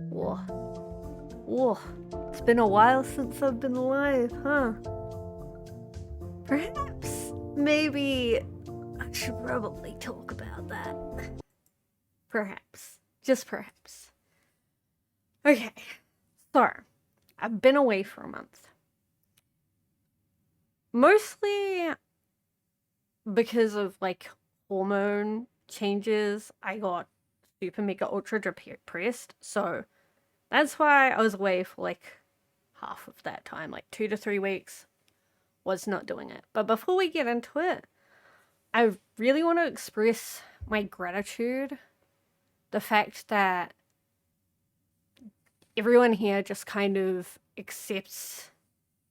Whoa. Whoa. It's been a while since I've been live, huh? Perhaps, maybe I should probably talk about that. Perhaps. Just perhaps. Okay. So, I've been away for a month. Mostly because of, like, hormone changes. I got super mega ultra depressed, so that's why I was away for, like, half of that time, like 2 to 3 weeks. Was not doing it. But before we get into it, I really want to express my gratitude. The fact that everyone here just kind of accepts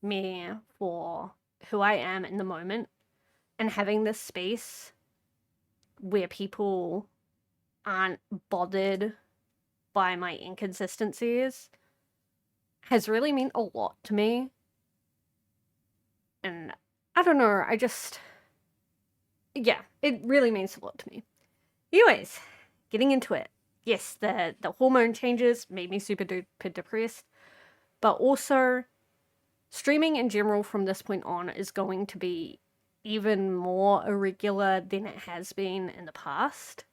me for who I am in the moment, and having this space where people aren't bothered by my inconsistencies has really meant a lot to me. And I don't know, yeah, it really means a lot to me. Anyways, getting into it. Yes, the hormone changes made me super duper depressed, but also streaming in general from this point on is going to be even more irregular than it has been in the past.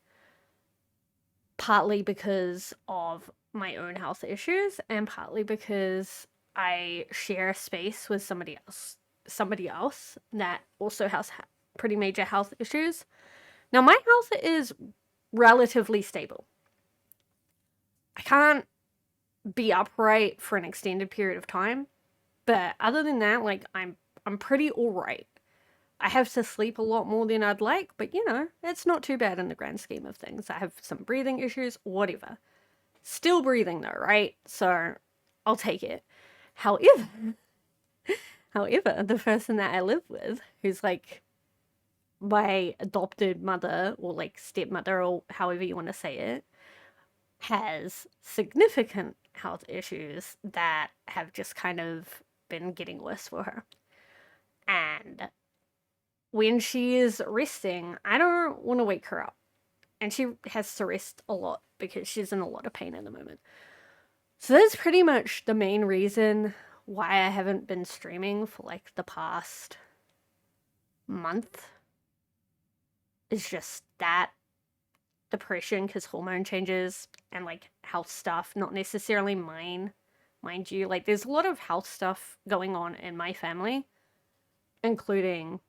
Partly because of my own health issues, and partly because I share a space with somebody else that also has pretty major health issues. Now, my health is relatively stable. I can't be upright for an extended period of time, but other than that, like, I'm pretty alright. I have to sleep a lot more than I'd like, but you know, it's not too bad in the grand scheme of things. I have some breathing issues, whatever. Still breathing though, right? So I'll take it. However, the person that I live with, who's like my adopted mother or like stepmother or however you want to say it, has significant health issues that have just kind of been getting worse for her. And when she is resting, I don't want to wake her up. And she has to rest a lot because she's in a lot of pain at the moment. So that's pretty much the main reason why I haven't been streaming for like the past month. is just that depression because hormone changes and like health stuff, not necessarily mine, mind you. Like, there's a lot of health stuff going on in my family, including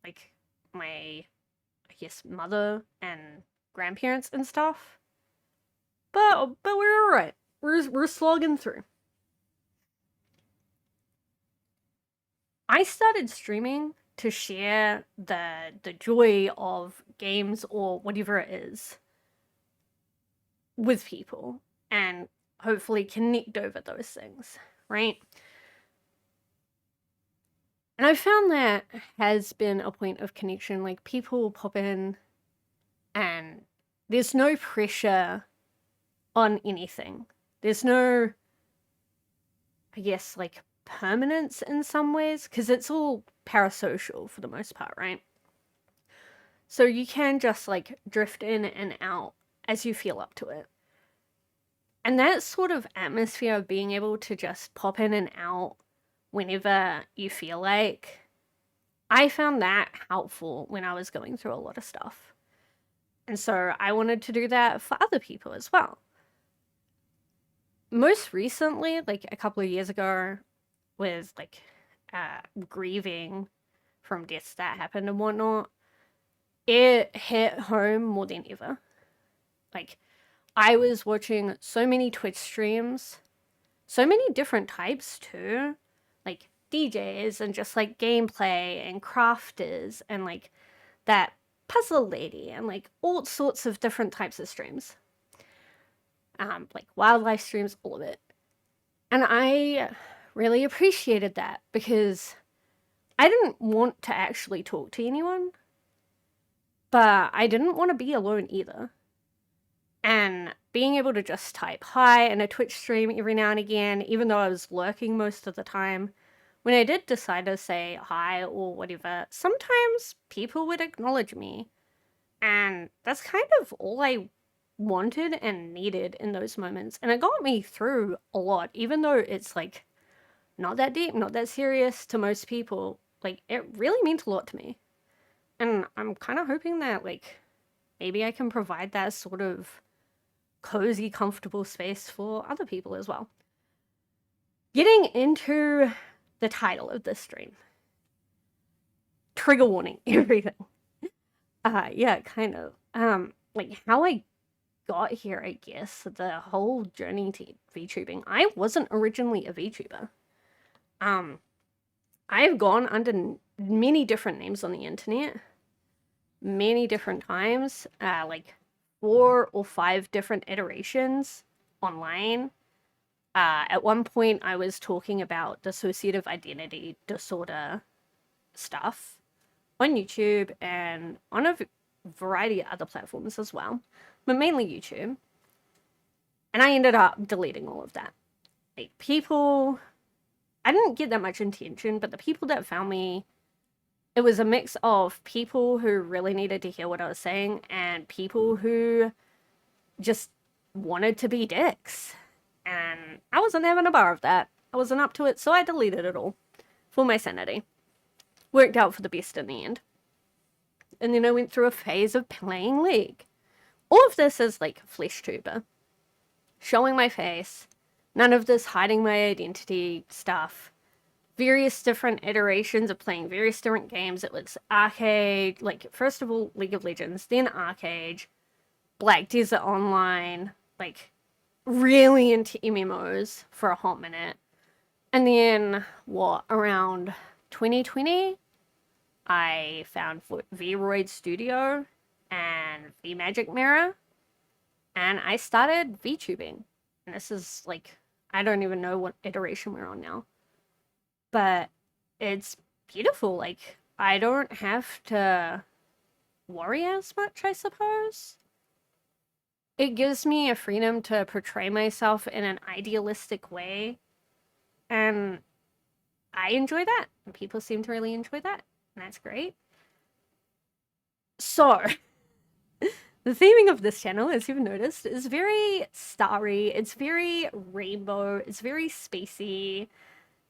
like my, I guess, mother and grandparents and stuff. But we're all right. We're slogging through. I started streaming to share the joy of games or whatever it is with people and hopefully connect over those things, right? And I found that has been a point of connection. Like, people pop in and there's no pressure on anything. There's no, I guess, like, permanence in some ways, because it's all parasocial for the most part, right? So you can just like drift in and out as you feel up to it. And that sort of atmosphere of being able to just pop in and out whenever you feel like, I found that helpful when I was going through a lot of stuff. And so I wanted to do that for other people as well. Most recently, like a couple of years ago, with like grieving from deaths that happened and whatnot, it hit home more than ever. Like, I was watching so many Twitch streams, so many different types too, like DJs and just like gameplay and crafters and like that puzzle lady and like all sorts of different types of streams. Like wildlife streams, all of it. And I really appreciated that because I didn't want to actually talk to anyone, but I didn't want to be alone either. And being able to just type hi in a Twitch stream every now and again, even though I was lurking most of the time, when I did decide to say hi or whatever, sometimes people would acknowledge me. And that's kind of all I wanted and needed in those moments. And it got me through a lot, even though it's like not that deep, not that serious to most people. Like, it really meant a lot to me. And I'm kind of hoping that, like, maybe I can provide that sort of cozy, comfortable space for other people as well. Getting into the title of this stream. Trigger warning, everything. Yeah, kind of. Like, how I got here, I guess, the whole journey to VTubing. I wasn't originally a VTuber. I've gone under many different names on the internet, many different times, like 4 or 5 different iterations online. At one point, I was talking about dissociative identity disorder stuff on YouTube and on a variety of other platforms as well, but mainly YouTube. And I ended up deleting all of that. Like, people, I didn't get that much attention, but the people that found me, it was a mix of people who really needed to hear what I was saying and people who just wanted to be dicks. And I wasn't having a bar of that. I wasn't up to it, so I deleted it all for my sanity. Worked out for the best in the end. And then I went through a phase of playing League. All of this is like flesh tuber. Showing my face. None of this hiding my identity stuff. Various different iterations of playing various different games. It was arcade, like, first of all, League of Legends, then arcade, Black Desert Online, like, really into MMOs for a hot minute. And then, around 2020, I found V-Roid Studio and V-Magic Mirror, and I started VTubing. And this is, like, I don't even know what iteration we're on now. But it's beautiful. Like, I don't have to worry as much, I suppose. It gives me a freedom to portray myself in an idealistic way. And I enjoy that. And people seem to really enjoy that. And that's great. So, the theming of this channel, as you've noticed, is very starry. It's very rainbow. It's very spacey.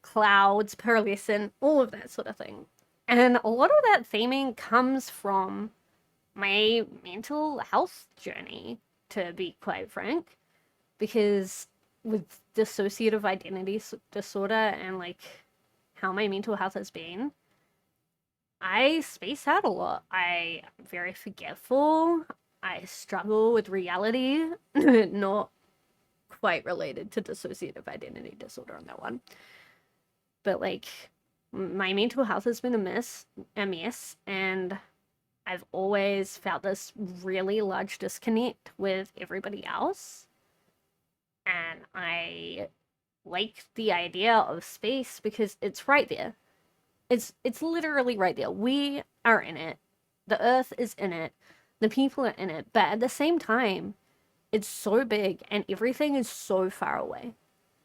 Clouds, pearlescent, all of that sort of thing. And a lot of that theming comes from my mental health journey, to be quite frank, because with dissociative identity disorder and like how my mental health has been, I space out a lot. I'm very forgetful. I struggle with reality, not quite related to dissociative identity disorder on that one. But like my mental health has been a mess, and I've always felt this really large disconnect with everybody else. And I like the idea of space because it's right there. It's literally right there. We are in it. The earth is in it. The people are in it. But at the same time, it's so big and everything is so far away.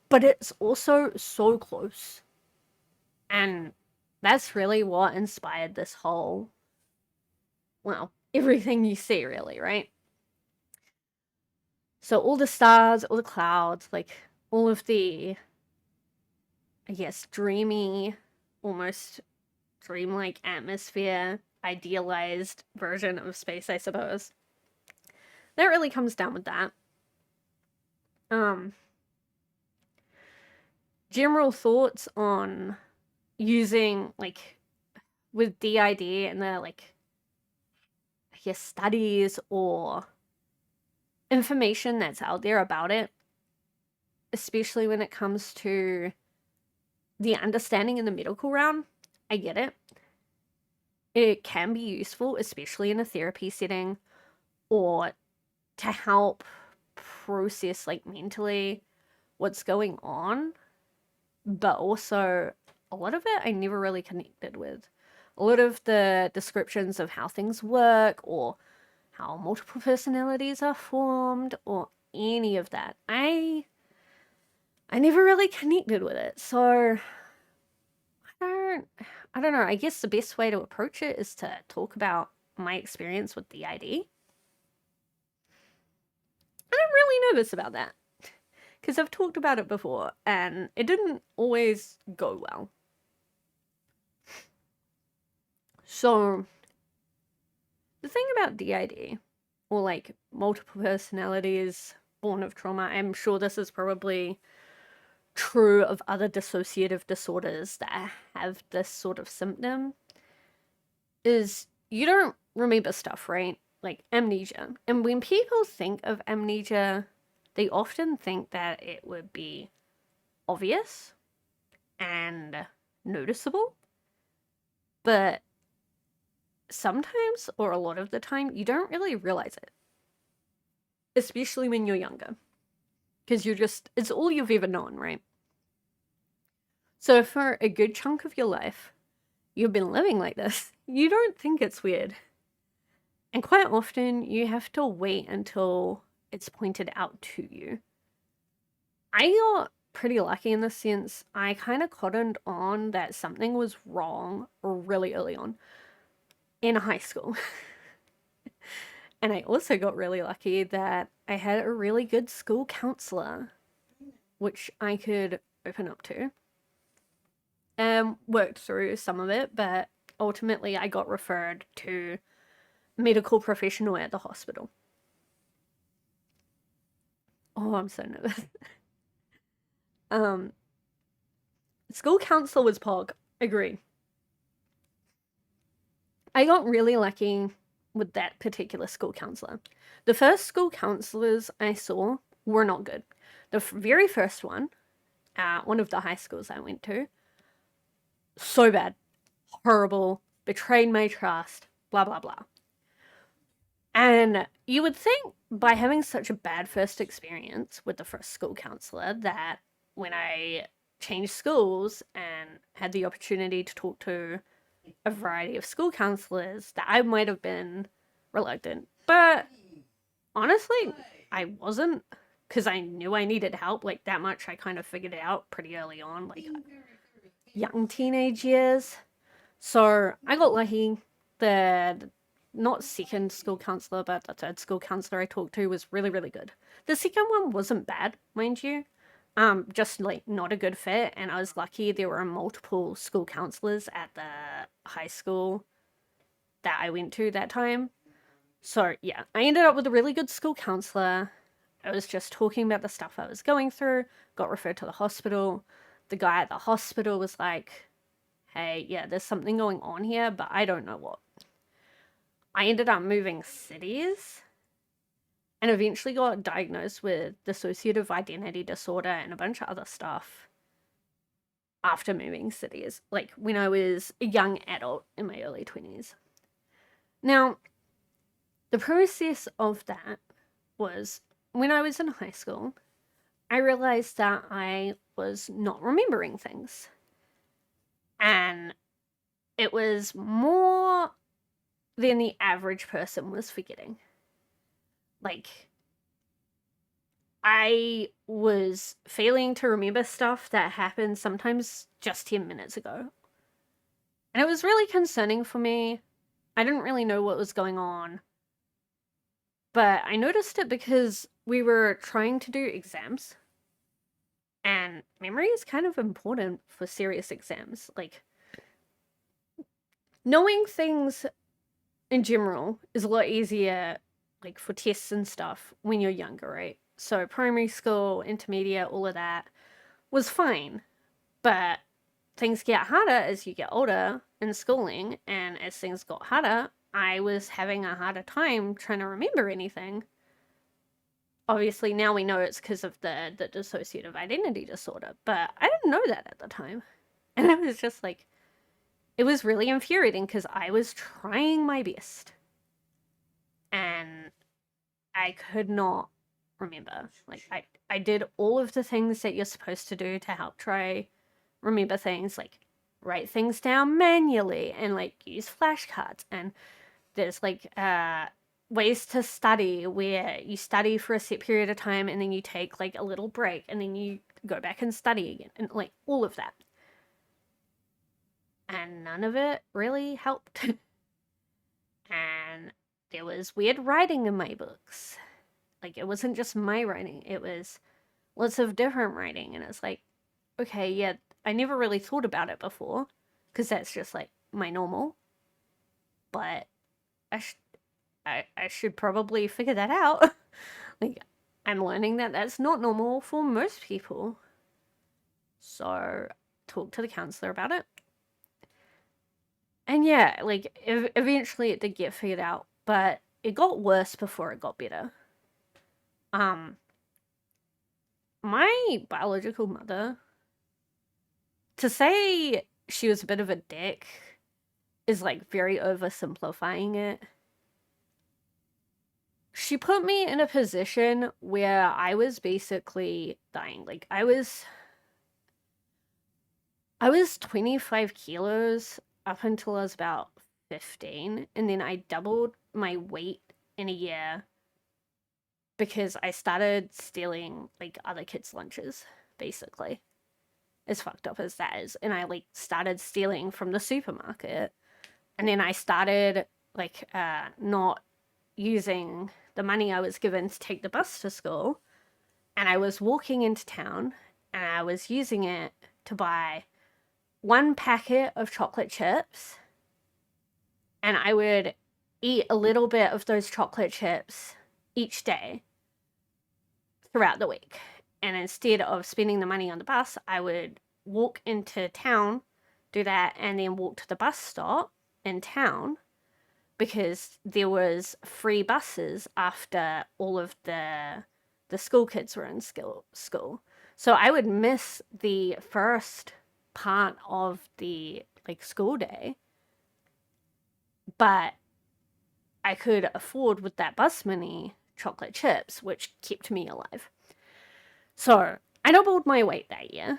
But it's also so close. And that's really what inspired this whole, well, everything you see, really, right? So all the stars, all the clouds, like all of the, I guess, dreamy, almost dreamlike atmosphere, idealized version of space, I suppose. That really comes down with that. General thoughts on using, like, with DID and the, like, I guess, studies or information that's out there about it, especially when it comes to the understanding in the medical realm. I get it. It can be useful, especially in a therapy setting, or to help process, like, mentally what's going on. But also, a lot of it I never really connected with. A lot of the descriptions of how things work, or how multiple personalities are formed, or any of that, I never really connected with it. So I don't know. I guess the best way to approach it is to talk about my experience with DID. I'm really nervous about that because I've talked about it before and it didn't always go well. So the thing about DID, or like multiple personalities born of trauma, I'm sure this is probably true of other dissociative disorders that have this sort of symptom, is you don't remember stuff, right? Like amnesia. And when people think of amnesia, they often think that it would be obvious and noticeable. But sometimes, or a lot of the time, you don't really realize it. Especially when you're younger. Because it's all you've ever known, right? So for a good chunk of your life, you've been living like this. You don't think it's weird. And quite often, you have to wait until it's pointed out to you. I got pretty lucky in the sense I kind of cottoned on that something was wrong really early on in high school. And I also got really lucky that I had a really good school counselor, which I could open up to. And worked through some of it, but ultimately I got referred to a medical professional at the hospital. Oh, I'm so nervous. School counselor was Pog. Agree. I got really lucky with that particular school counselor. The first school counselors I saw were not good. The very first one, one of the high schools I went to, so bad, horrible, betrayed my trust, blah, blah, blah. And you would think by having such a bad first experience with the first school counselor that when I changed schools and had the opportunity to talk to a variety of school counselors, that I might have been reluctant. But honestly, I wasn't, because I knew I needed help. Like, that much I kind of figured it out pretty early on, like young teenage years. So I got lucky. The not second school counselor, but the third school counselor I talked to was really, really good. The second one wasn't bad, mind you. Just like not a good fit, and I was lucky there were multiple school counselors at the high school that I went to that time. So, yeah, I ended up with a really good school counselor. I was just talking about the stuff I was going through, got referred to the hospital. The guy at the hospital was like, hey, yeah, there's something going on here, but I don't know what. I ended up moving cities and eventually got diagnosed with dissociative identity disorder and a bunch of other stuff after moving cities, like when I was a young adult in my early 20s. Now, the process of that was when I was in high school, I realized that I was not remembering things. And it was more than the average person was forgetting. Like, I was failing to remember stuff that happened sometimes just 10 minutes ago. And it was really concerning for me. I didn't really know what was going on. But I noticed it because we were trying to do exams. And memory is kind of important for serious exams. Like, knowing things in general is a lot easier, like, for tests and stuff when you're younger, right? So primary school, intermediate, all of that was fine. But things get harder as you get older in schooling, and as things got harder, I was having a harder time trying to remember anything. Obviously, now we know it's because of the dissociative identity disorder, but I didn't know that at the time. And it was just like, it was really infuriating because I was trying my best. And I could not remember. Like, I did all of the things that you're supposed to do to help try remember things, like write things down manually and like use flashcards. And there's like ways to study where you study for a set period of time and then you take like a little break and then you go back and study again, and like all of that. And none of it really helped. And there was weird writing in my books. Like, it wasn't just my writing, it was lots of different writing. And it's like, okay, yeah, I never really thought about it before because that's just like my normal. But I should probably figure that out. Like, I'm learning that that's not normal for most people. So, talk to the counselor about it. And yeah, like, eventually it did get figured out, but it got worse before it got better. My biological mother, to say she was a bit of a dick is like very oversimplifying it. She put me in a position where I was basically dying. Like, I was 25 kilos up until I was about 15, and then I doubled my weight in a year because I started stealing like other kids' lunches, basically. As fucked up as that is. And I like started stealing from the supermarket. And then I started like not using the money I was given to take the bus to school. And I was walking into town and I was using it to buy one packet of chocolate chips. And I would eat a little bit of those chocolate chips each day throughout the week. And instead of spending the money on the bus, I would walk into town, do that, and then walk to the bus stop in town because there was free buses after all of the school kids were in school. So I would miss the first part of the like school day, but I could afford with that bus money chocolate chips, which kept me alive. So I doubled my weight that year.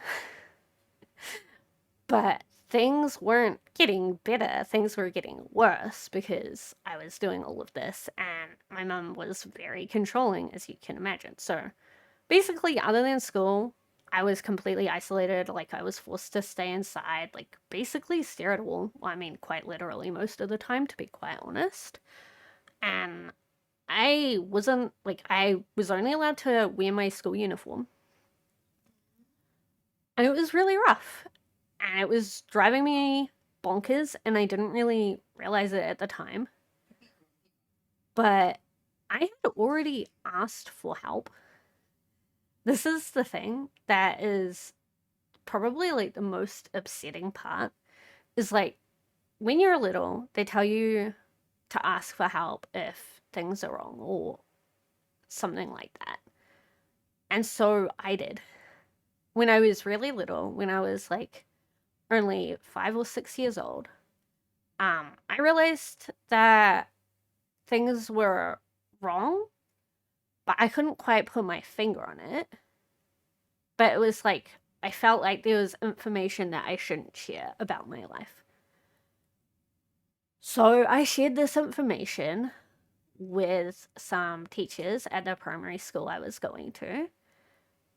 But things weren't getting better, things were getting worse because I was doing all of this and my mum was very controlling, as you can imagine. So basically, other than school, I was completely isolated. Like, I was forced to stay inside, like, basically stare at a wall. Well, I mean, quite literally most of the time, to be quite honest. And I was only allowed to wear my school uniform. And it was really rough. And it was driving me bonkers, and I didn't really realize it at the time. but I had already asked for help. This is the thing that is probably like the most upsetting part is like when you're little, they tell you to ask for help if things are wrong or something like that. And so I did. When I was really little, when I was like only 5 or 6 years old, I realized that things were wrong, but I couldn't quite put my finger on it. But it was like, I felt like there was information that I shouldn't share about my life. So I shared this information with some teachers at the primary school I was going to.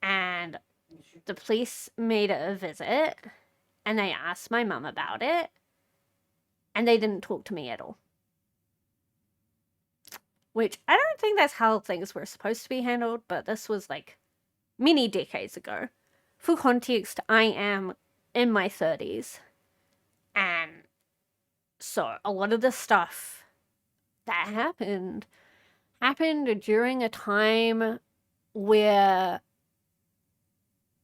And the police made a visit and they asked my mum about it. And they didn't talk to me at all. Which I don't think that's how things were supposed to be handled, but this was like many decades ago. For context, I am in my 30s. And so a lot of the stuff that happened during a time where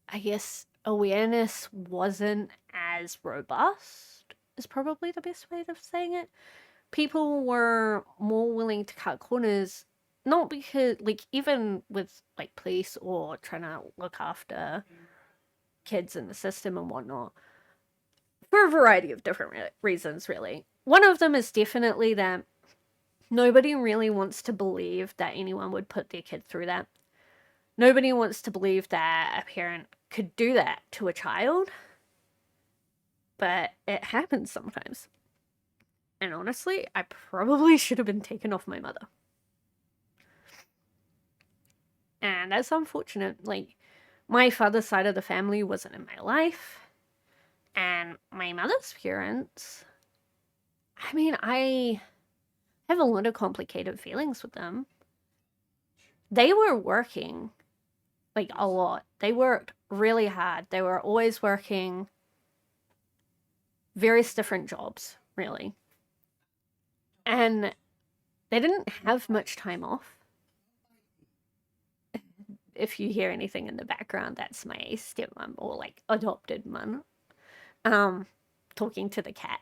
I guess awareness wasn't as robust, is probably the best way of saying it. People were more willing to cut corners, not because, like, even with, like, police or trying to look after kids in the system and whatnot, for a variety of different reasons, really. One of them is definitely that nobody really wants to believe that anyone would put their kid through that. Nobody wants to believe that a parent could do that to a child, but it happens sometimes. And honestly, I probably should have been taken off my mother. And that's unfortunate. Like, my father's side of the family wasn't in my life. And my mother's parents, I mean, I have a lot of complicated feelings with them. They were working, like, a lot. They worked really hard. They were always working various different jobs, really. And they didn't have much time off. If you hear anything in the background, that's my stepmom or like adopted mum talking to the cat.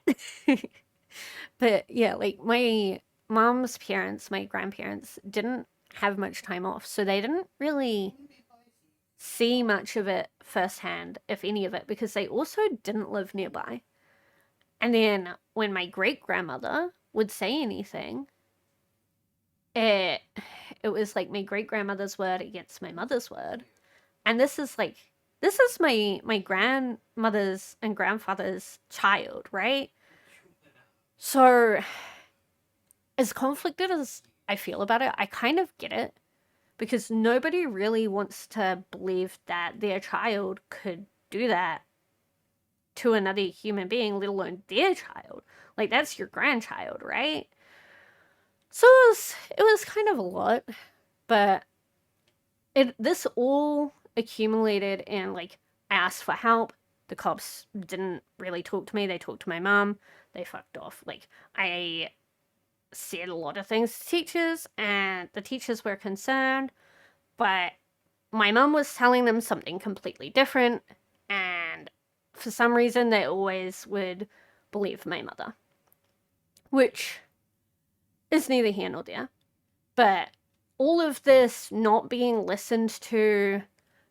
But yeah, like my mom's parents, my grandparents didn't have much time off, so they didn't really see much of it firsthand, if any of it, because they also didn't live nearby. And then when my great grandmother would say anything, it was like my great grandmother's word against my mother's word. And this is my grandmother's and grandfather's child, right? So as conflicted as I feel about it, I kind of get it, because nobody really wants to believe that their child could do that to another human being, let alone their child. Like, that's your grandchild, right? So it was kind of a lot, but this all accumulated, and like I asked for help. The cops didn't really talk to me. They talked to my mom. They fucked off. Like, I said a lot of things to teachers, and the teachers were concerned, but my mom was telling them something completely different, and for some reason they always would believe my mother, which is neither here nor there. But all of this not being listened to,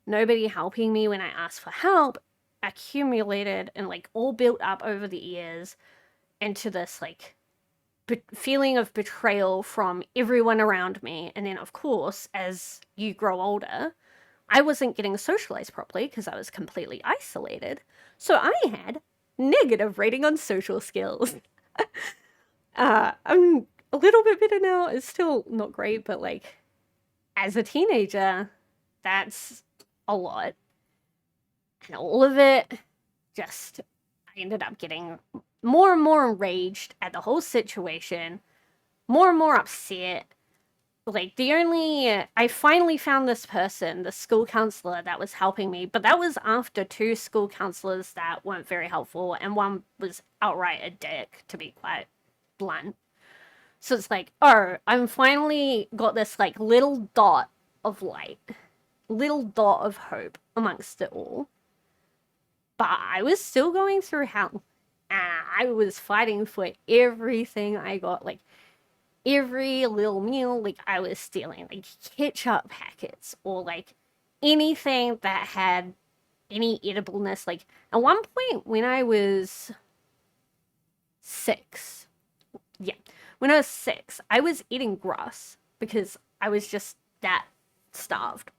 nobody helping me when I asked for help, accumulated and like all built up over the years into this like feeling of betrayal from everyone around me. And then of course, as you grow older, I wasn't getting socialized properly because I was completely isolated. So I had negative rating on social skills. I'm a little bit better now. It's still not great, but like as a teenager, that's a lot. And all of it, just, I ended up getting more and more enraged at the whole situation, more and more upset. Like, I finally found this person, the school counselor that was helping me, but that was after 2 school counselors that weren't very helpful, and one was outright a dick, to be quite blunt. So it's like, oh, I'm finally got this like little dot of light, little dot of hope amongst it all. But I was still going through hell. And I was fighting for everything I got. Like, every little meal, like, I was stealing, like, ketchup packets or, like, anything that had any edibleness. Like, at one point when I was 6, yeah, when I was 6, I was eating grass because I was just that starved.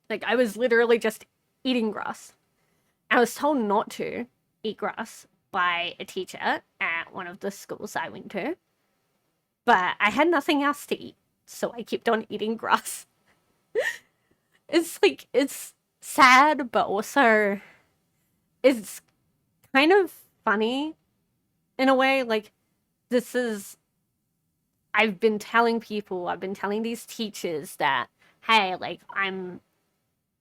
Like, I was literally just eating grass. I was told not to eat grass by a teacher at one of the schools I went to, but I had nothing else to eat, so I kept on eating grass. It's like, it's sad, but also it's kind of funny in a way. Like, this is, I've been telling these teachers that, hey, like,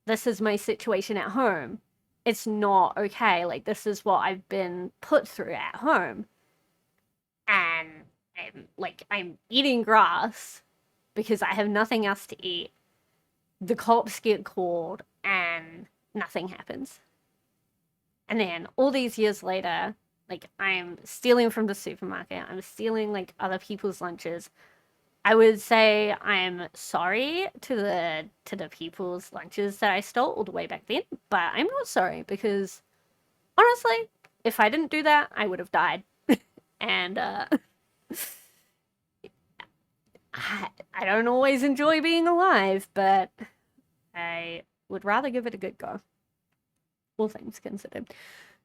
this is my situation at home. It's not okay. Like, this is what I've been put through at home. And I'm eating grass because I have nothing else to eat. The cops get called and nothing happens. And then all these years later, like, I'm stealing from the supermarket. I'm stealing like other people's lunches. I would say I'm sorry to the people's lunches that I stole all the way back then, but I'm not sorry because honestly, if I didn't do that, I would have died. And I don't always enjoy being alive, but I would rather give it a good go, all things considered.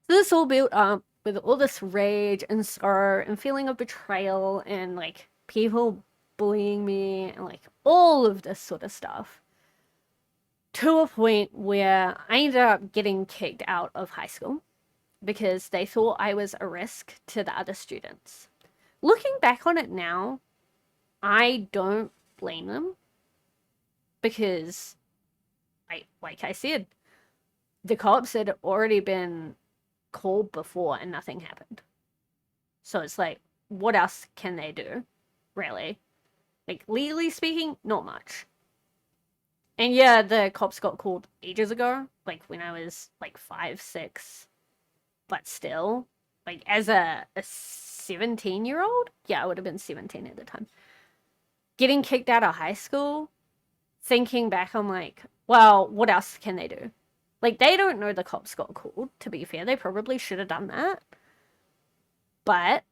So this all built up with all this rage and sorrow and feeling of betrayal and like people bullying me and like all of this sort of stuff, to a point where I ended up getting kicked out of high school because they thought I was a risk to the other students. Looking back on it now, I don't blame them because, like I said, the cops had already been called before and nothing happened. So it's like, what else can they do, really? Like, legally speaking, not much. And yeah, the cops got called ages ago, like when I was like 5, 6. But still, like, as a 17-year-old, yeah, I would have been 17 at the time, getting kicked out of high school, thinking back, I'm like, well, what else can they do? Like, they don't know the cops got called, to be fair. They probably should have done that. But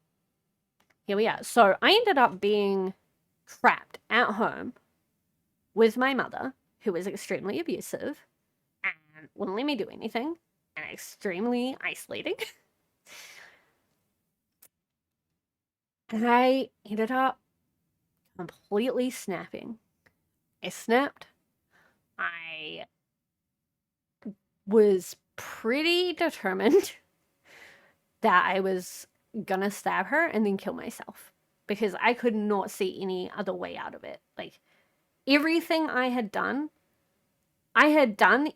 here we are. So I ended up being trapped at home with my mother, who was extremely abusive and wouldn't let me do anything and extremely isolating. And I ended up completely snapping. I snapped. I was pretty determined that I was gonna stab her and then kill myself because I could not see any other way out of it. Like, everything I had done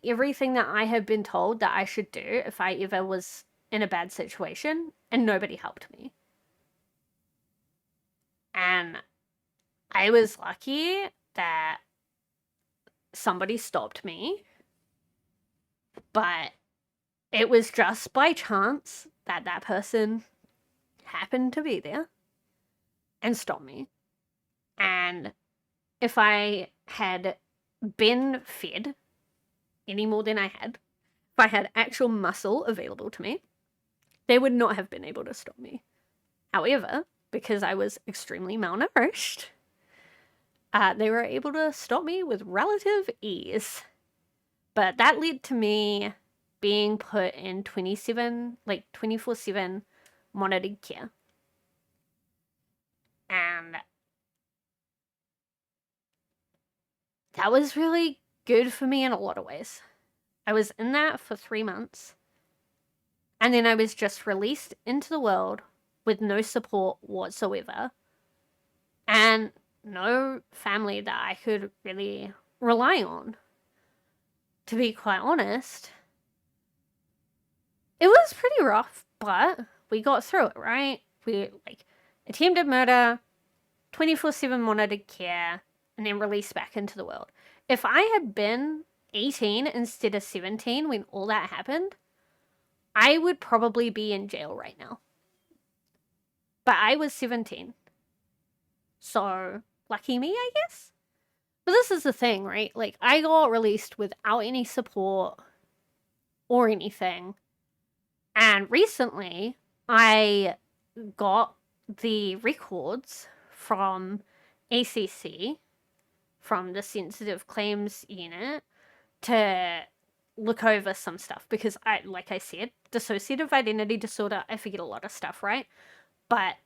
everything that I had been told that I should do if I ever was in a bad situation, and nobody helped me. And I was lucky that somebody stopped me, but it was just by chance that that person happened to be there and stopped me. And if I had been fed any more than I had, if I had actual muscle available to me, they would not have been able to stop me. However, because I was extremely malnourished, they were able to stop me with relative ease. But that led to me being put in 24/7 monitored care. And that was really good for me in a lot of ways. I was in that for 3 months. And then I was just released into the world with no support whatsoever. And no family that I could really rely on. To be quite honest, it was pretty rough, but we got through it, right? We, like, attempted murder, 24/7 monitored care, and then released back into the world. If I had been 18 instead of 17 when all that happened, I would probably be in jail right now. But I was 17. So, lucky me, I guess? But this is the thing, right? Like, I got released without any support or anything. And recently, I got the records from ACC, from the Sensitive Claims Unit, to look over some stuff. Because, like I said, dissociative identity disorder, I forget a lot of stuff, right? But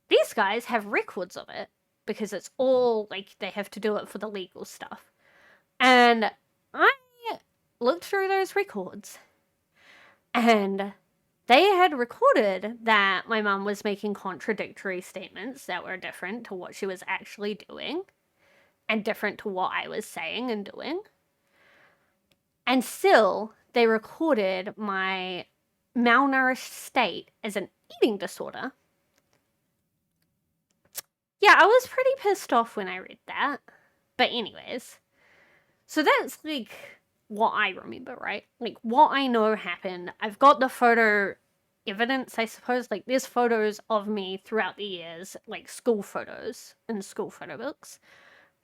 these guys have records of it. Because it's all, like, they have to do it for the legal stuff. And I looked through those records, and they had recorded that my mum was making contradictory statements that were different to what she was actually doing, and different to what I was saying and doing. And still, they recorded my malnourished state as an eating disorder. Yeah, I was pretty pissed off when I read that. But anyways, so that's, like, what I remember, right? Like, what I know happened. I've got the photo evidence, I suppose. Like, there's photos of me throughout the years, like, school photos in school photo books.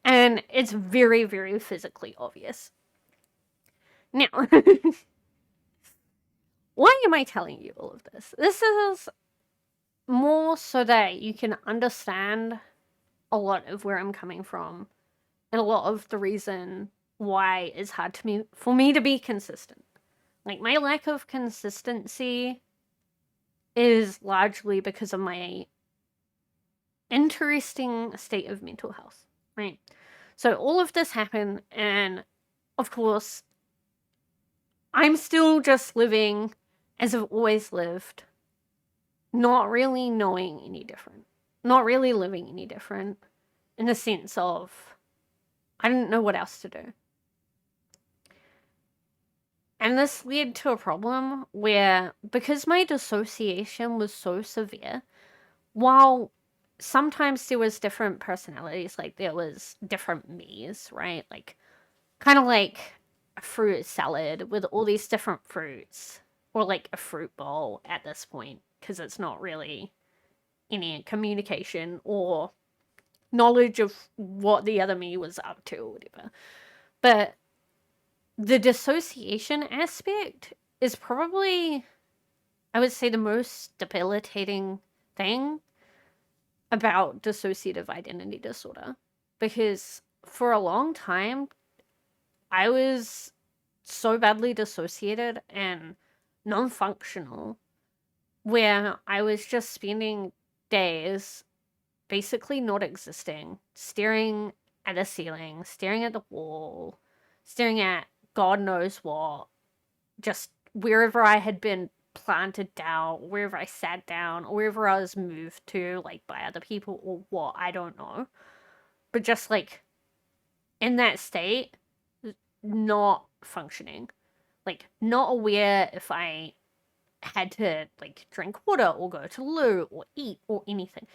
And it's very, very physically obvious. Now, why am I telling you all of this? This is more so that you can understand a lot of where I'm coming from, and a lot of the reason why it's hard for me to be consistent. Like, my lack of consistency is largely because of my interesting state of mental health, right? So all of this happened, and of course, I'm still just living as I've always lived, not really knowing any different. Not really living any different, in the sense of I didn't know what else to do. And this led to a problem where, because my dissociation was so severe, while sometimes there was different personalities, like there was different me's, right? Like, kind of like a fruit salad with all these different fruits, or like a fruit bowl at this point, because it's not really any communication or knowledge of what the other me was up to or whatever. But the dissociation aspect is probably, I would say, the most debilitating thing about dissociative identity disorder. Because for a long time, I was so badly dissociated and non-functional, where I was just spending days basically not existing, staring at the ceiling, staring at the wall, staring at God knows what, just wherever I had been planted down, wherever I sat down, or wherever I was moved to, like, by other people or what, I don't know. But just, like, in that state, not functioning. Like, not aware if I had to, like, drink water or go to the loo or eat or anything.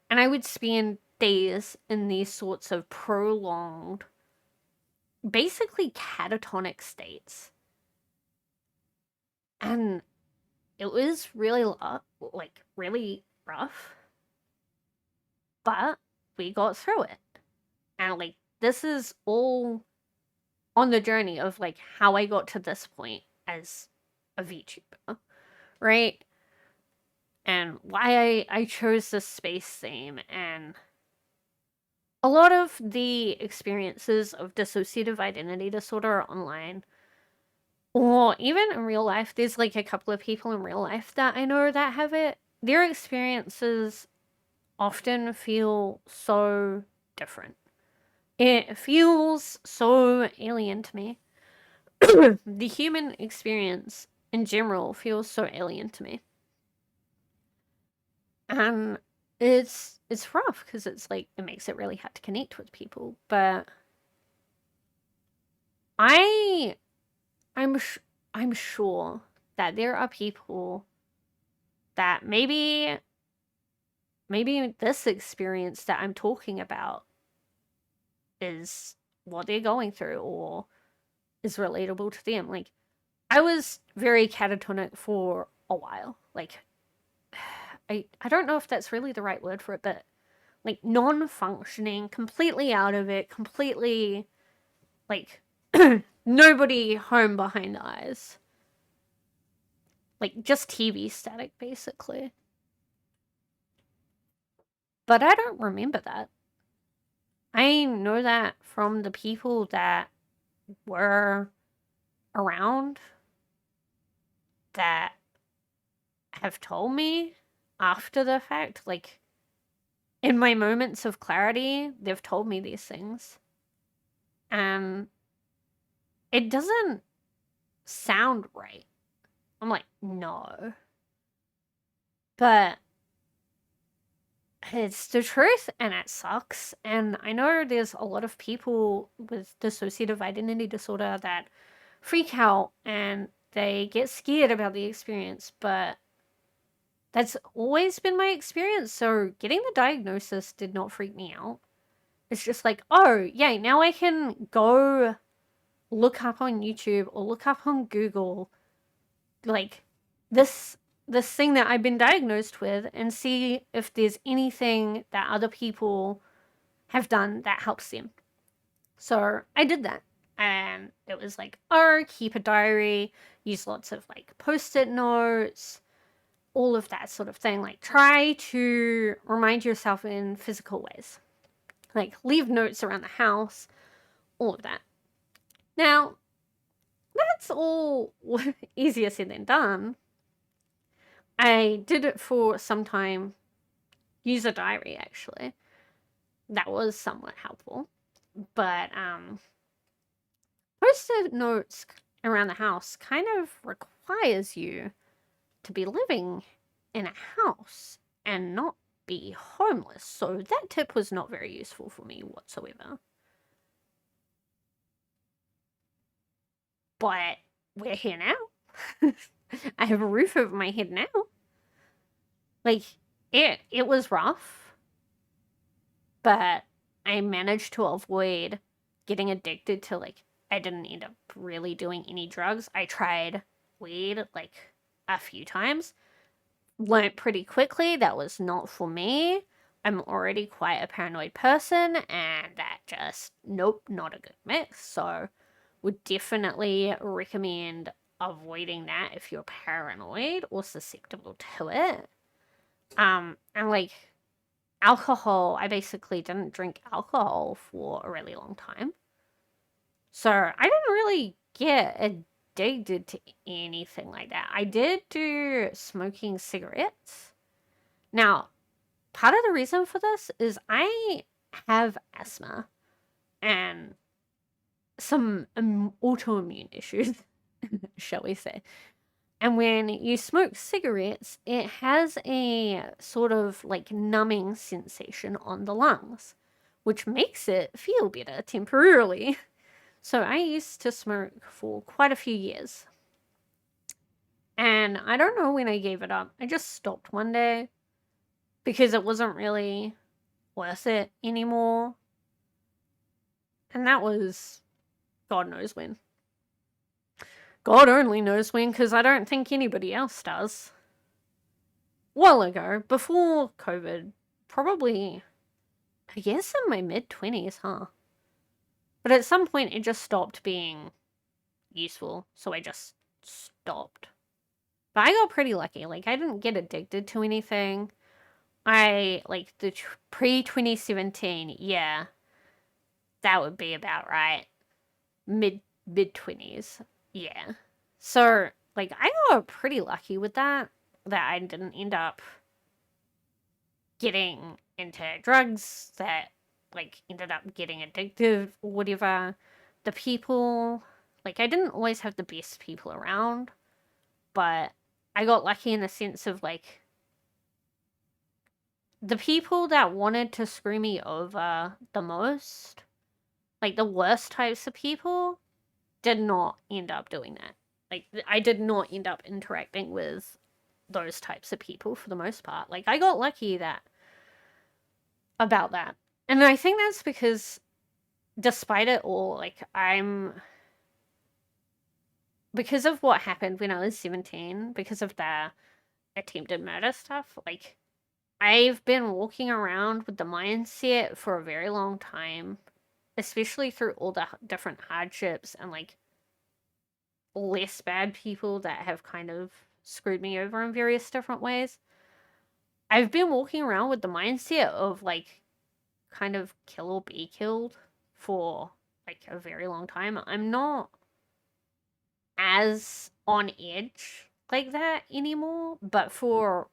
And I would spend days in these sorts of prolonged, basically catatonic states. And it was really, really rough. But we got through it. And, like, this is all on the journey of, like, how I got to this point as a VTuber, right? And why I chose this space theme, and a lot of the experiences of dissociative identity disorder online, or even in real life, there's, like, a couple of people in real life that I know that have it. Their experiences often feel so different. It feels so alien to me. The human experience in general feels so alien to me. And it's rough, because it's, like, it makes it really hard to connect with people. But I'm sure that there are people that maybe maybe this experience that I'm talking about is what they're going through or is relatable to them. Like, I was very catatonic for a while. Like, I don't know if that's really the right word for it, but like non-functioning, completely out of it, completely like nobody home behind the eyes. Like just TV static basically. But I don't remember that. I know that from the people that were around that have told me after the fact, like in my moments of clarity, they've told me these things. And it doesn't sound right. I'm like, no. But it's the truth and it sucks. And I know there's a lot of people with dissociative identity disorder that freak out and they get scared about the experience, but that's always been my experience. So getting the diagnosis did not freak me out. It's just like, oh, yay, now I can go look up on YouTube or look up on Google, like, this thing that I've been diagnosed with and see if there's anything that other people have done that helps them. So I did that. And it was like, oh, keep a diary, use lots of like post-it notes, all of that sort of thing. Like, try to remind yourself in physical ways. Like, leave notes around the house, all of that. Now, that's all easier said than done. I did it for some time, use a diary actually. That was somewhat helpful. But post-it notes around the house kind of requires you to be living in a house and not be homeless. So that tip was not very useful for me whatsoever. But we're here now. I have a roof over my head now. Like, it was rough, but I managed to avoid getting addicted to, like, I didn't end up really doing any drugs. I tried weed, like, a few times. Learned pretty quickly that was not for me. I'm already quite a paranoid person, and that just, nope, not a good mix. So, would definitely recommend avoiding that if you're paranoid or susceptible to it. And like alcohol, I basically didn't drink alcohol for a really long time. So I didn't really get addicted to anything like that. I did do smoking cigarettes. Now, part of the reason for this is I have asthma and some autoimmune issues, shall we say. And when you smoke cigarettes, it has a sort of like numbing sensation on the lungs, which makes it feel better temporarily. So I used to smoke for quite a few years. And I don't know when I gave it up. I just stopped one day because it wasn't really worth it anymore. And that was God knows when. God only knows when, because I don't think anybody else does. A while ago, before COVID, probably, I guess in my mid-20s, huh? But at some point, it just stopped being useful, so I just stopped. But I got pretty lucky. Like, I didn't get addicted to anything. I, like, the pre-2017, yeah, that would be about right. Mid-20s. Yeah. So, like, I got pretty lucky with that I didn't end up getting into drugs, that, like, ended up getting addictive or whatever. The people, like, I didn't always have the best people around, but I got lucky in the sense of, like, the people that wanted to screw me over the most, like, the worst types of people, did not end up doing that. Like, I did not end up interacting with those types of people for the most part. Like, I got lucky that about that. And I think that's because despite it all, like because of what happened when I was 17, because of the attempted murder stuff, like I've been walking around with the mindset for a very long time, especially through all the different hardships and like less bad people that have kind of screwed me over in various different ways. I've been walking around with the mindset of like kind of kill or be killed for like a very long time. I'm not as on edge like that anymore, but for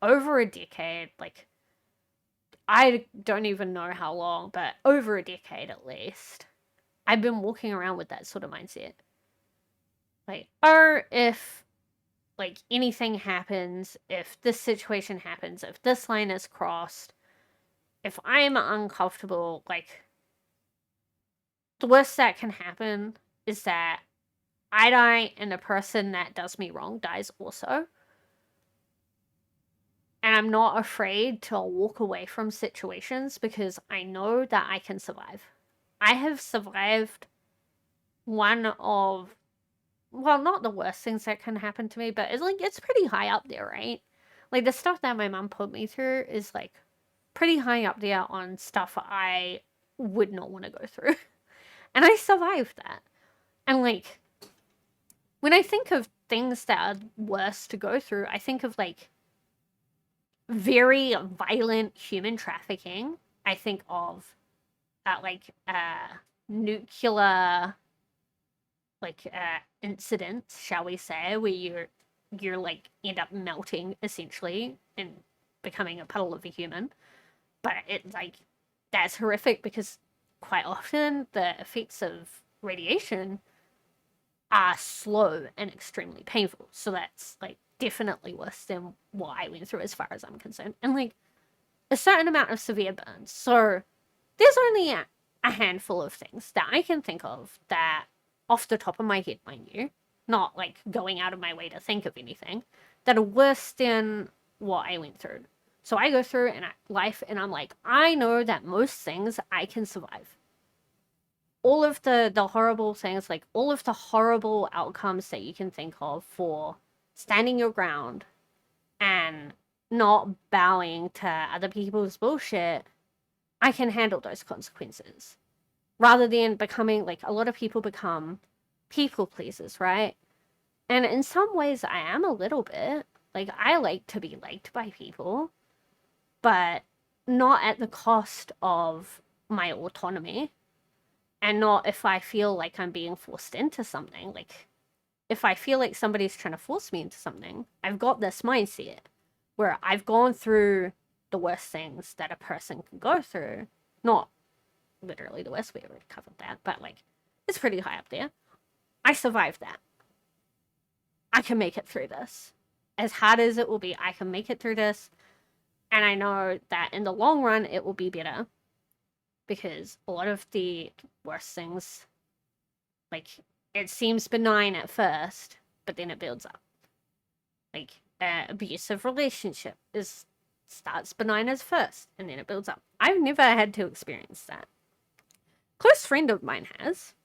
over a decade, like I don't even know how long, but over a decade at least, I've been walking around with that sort of mindset. Like, or if like anything happens, if this situation happens, if this line is crossed, if I'm uncomfortable, like the worst that can happen is that I die and the person that does me wrong dies also. And I'm not afraid to walk away from situations because I know that I can survive. I have survived one of, well, not the worst things that can happen to me, but it's pretty high up there, right? Like the stuff that my mom put me through is like pretty high up there on stuff I would not want to go through. And I survived that. And like when I think of things that are worse to go through, I think of like very violent human trafficking. I think of nuclear incidents, shall we say, where you're like end up melting essentially and becoming a puddle of a human. But it's like that's horrific because quite often the effects of radiation are slow and extremely painful. So that's like definitely worse than what I went through as far as I'm concerned. And like a certain amount of severe burns. So there's only a handful of things that I can think of that off the top of my head, mind you, not like going out of my way to think of anything, that are worse than what I went through. So I go through in life and I'm like, I know that most things I can survive. All of the horrible things, like all of the horrible outcomes that you can think of for standing your ground and not bowing to other people's bullshit, I can handle those consequences. Rather than becoming, like, a lot of people become people pleasers, right? And in some ways, I am a little bit. Like, I like to be liked by people, but not at the cost of my autonomy. And not if I feel like I'm being forced into something. Like, if I feel like somebody's trying to force me into something, I've got this mindset where I've gone through the worst things that a person can go through. Not literally the worst, we already covered that, but like, it's pretty high up there. I survived that. I can make it through this. As hard as it will be, I can make it through this. And I know that in the long run, it will be better. Because a lot of the worst things, like, it seems benign at first, but then it builds up. Like, an abusive relationship starts benign as first, and then it builds up. I've never had to experience that. Close friend of mine has,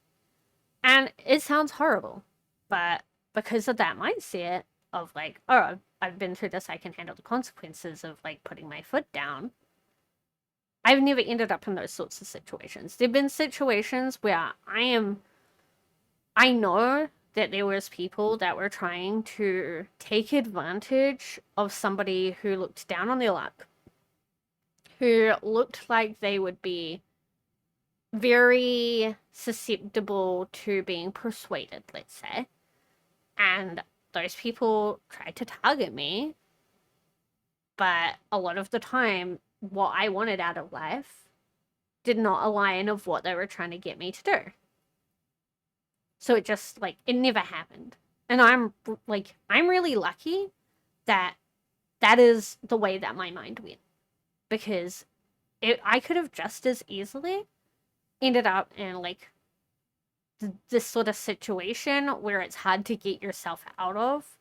and it sounds horrible, but because of that mindset of like, oh, I've been through this, I can handle the consequences of like putting my foot down, I've never ended up in those sorts of situations. There've been situations where I know that there was people that were trying to take advantage of somebody who looked down on their luck, who looked like they would be very susceptible to being persuaded, let's say. And those people tried to target me, but a lot of the time, what I wanted out of life did not align of what they were trying to get me to do. So it just, like, it never happened. And I'm really lucky that that is the way that my mind went. Because I could have just as easily ended up in, like, this sort of situation where it's hard to get yourself out of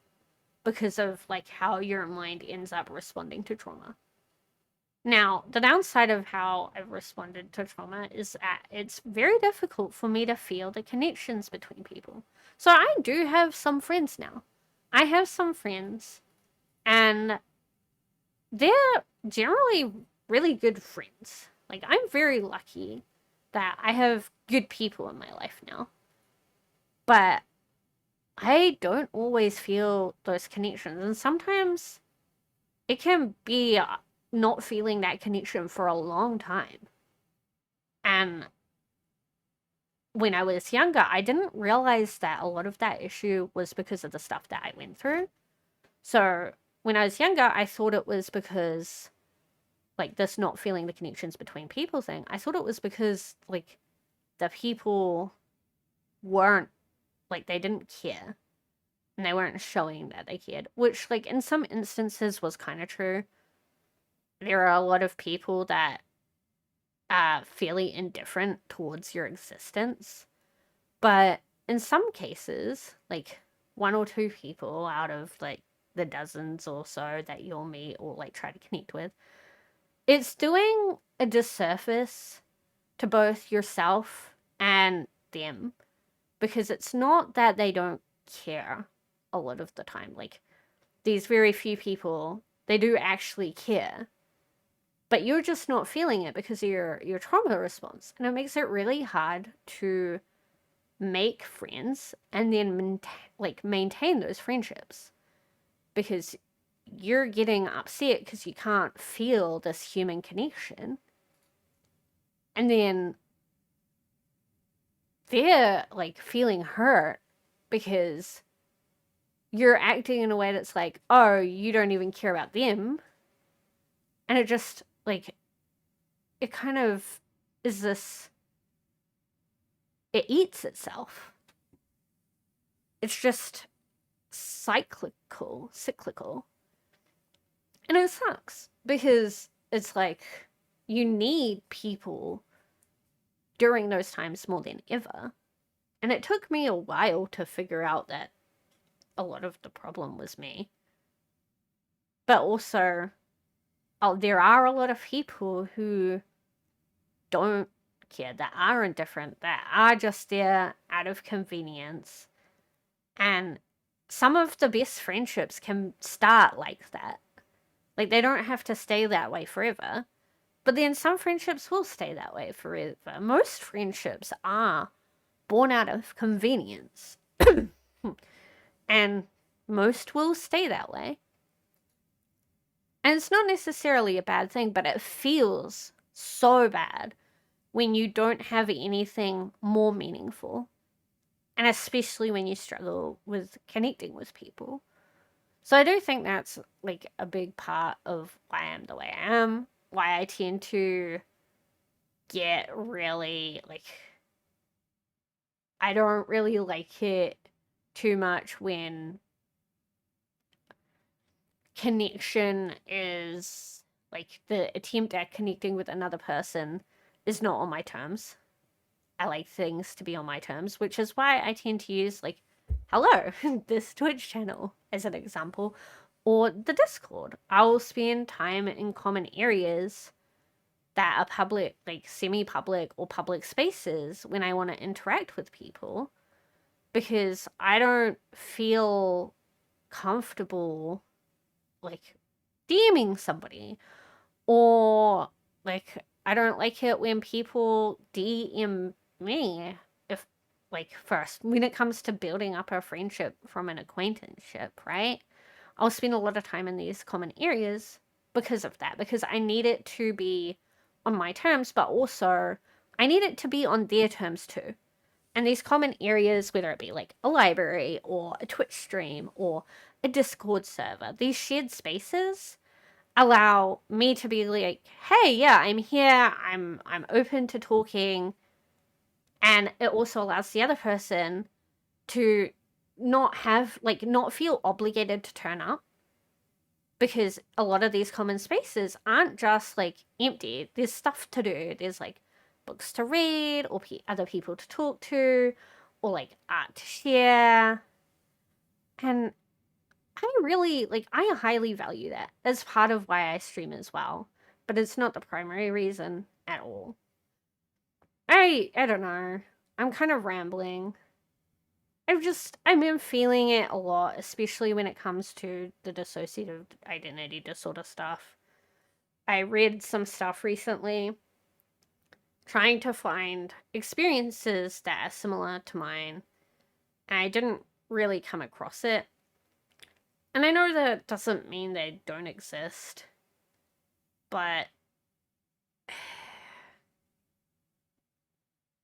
because of, like, how your mind ends up responding to trauma. Now, the downside of how I've responded to trauma is that it's very difficult for me to feel the connections between people. So I do have some friends now. I have some friends, and they're generally really good friends. Like, I'm very lucky that I have good people in my life now. But I don't always feel those connections. And sometimes it can be not feeling that connection for a long time. And when I was younger, I didn't realize that a lot of that issue was because of the stuff that I went through. So when I was younger, I thought it was because, like, this not feeling the connections between people thing, I thought it was because, like, the people weren't, like, they didn't care. And they weren't showing that they cared, which, like, in some instances was kind of true. There are a lot of people that are fairly indifferent towards your existence. But in some cases, like, one or two people out of, like, the dozens or so that you'll meet or, like, try to connect with, it's doing a disservice to both yourself and them, because it's not that they don't care a lot of the time. Like, these very few people, they do actually care, but you're just not feeling it because of your trauma response, and it makes it really hard to make friends and then maintain those friendships, because you're getting upset because you can't feel this human connection, and then they're, like, feeling hurt because you're acting in a way that's like, oh, you don't even care about them. And it just, like, it kind of is this, it eats itself. It's just cyclical. And it sucks because it's like you need people during those times more than ever. And it took me a while to figure out that a lot of the problem was me. But also, there are a lot of people who don't care, that are indifferent, that are just there out of convenience. And some of the best friendships can start like that. Like, they don't have to stay that way forever. But then some friendships will stay that way forever. Most friendships are born out of convenience. And most will stay that way. And it's not necessarily a bad thing, but it feels so bad when you don't have anything more meaningful. And especially when you struggle with connecting with people. So I do think that's, like, a big part of why I'm the way I am. Why I tend to get really, like, I don't really like it too much when connection is, like, the attempt at connecting with another person is not on my terms. I like things to be on my terms, which is why I tend to use, like, hello, this Twitch channel as an example, or the Discord. I'll spend time in common areas that are public, like semi-public or public spaces, when I want to interact with people, because I don't feel comfortable, like, DMing somebody, or, like, I don't like it when people DM me. If, like, first, when it comes to building up a friendship from an acquaintanceship, right? I'll spend a lot of time in these common areas because of that, because I need it to be on my terms, but also I need it to be on their terms too. And these common areas, whether it be like a library or a Twitch stream or a Discord server, these shared spaces allow me to be like, hey, yeah, I'm here, I'm open to talking. And it also allows the other person to not feel obligated to turn up, because a lot of these common spaces aren't just, like, empty. There's stuff to do. There's, like, books to read, or other people to talk to, or, like, art to share. And I highly value that as part of why I stream as well, but it's not the primary reason at all. I don't know. I'm kind of rambling. I've been feeling it a lot, especially when it comes to the dissociative identity disorder stuff. I read some stuff recently trying to find experiences that are similar to mine, and I didn't really come across it. And I know that doesn't mean they don't exist, but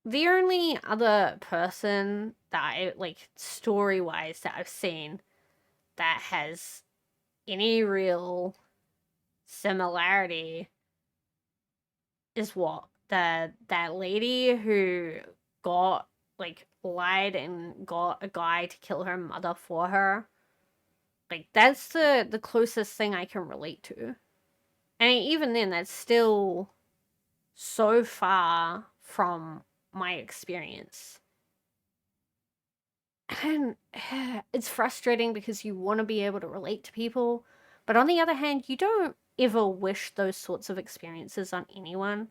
the only other person that I like story wise that I've seen that has any real similarity is what that lady who got like lied and got a guy to kill her mother for her. Like that's the closest thing I can relate to. And even then that's still so far from my experience. And it's frustrating because you want to be able to relate to people, but on the other hand, you don't ever wish those sorts of experiences on anyone.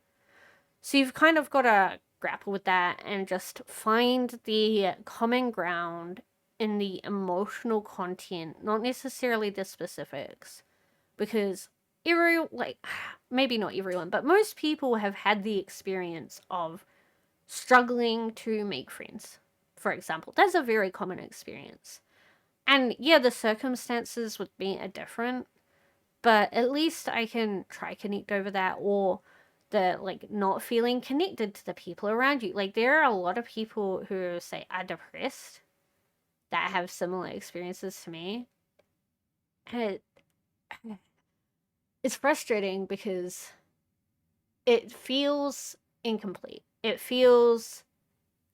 So you've kind of got to grapple with that and just find the common ground in the emotional content, not necessarily the specifics. Because maybe not everyone, but most people have had the experience of struggling to make friends, for example. That's a very common experience. And yeah, the circumstances with me are different, but at least I can try connect over that, or the like not feeling connected to the people around you. Like there are a lot of people who say are depressed that have similar experiences to me. And it's frustrating because it feels incomplete. It feels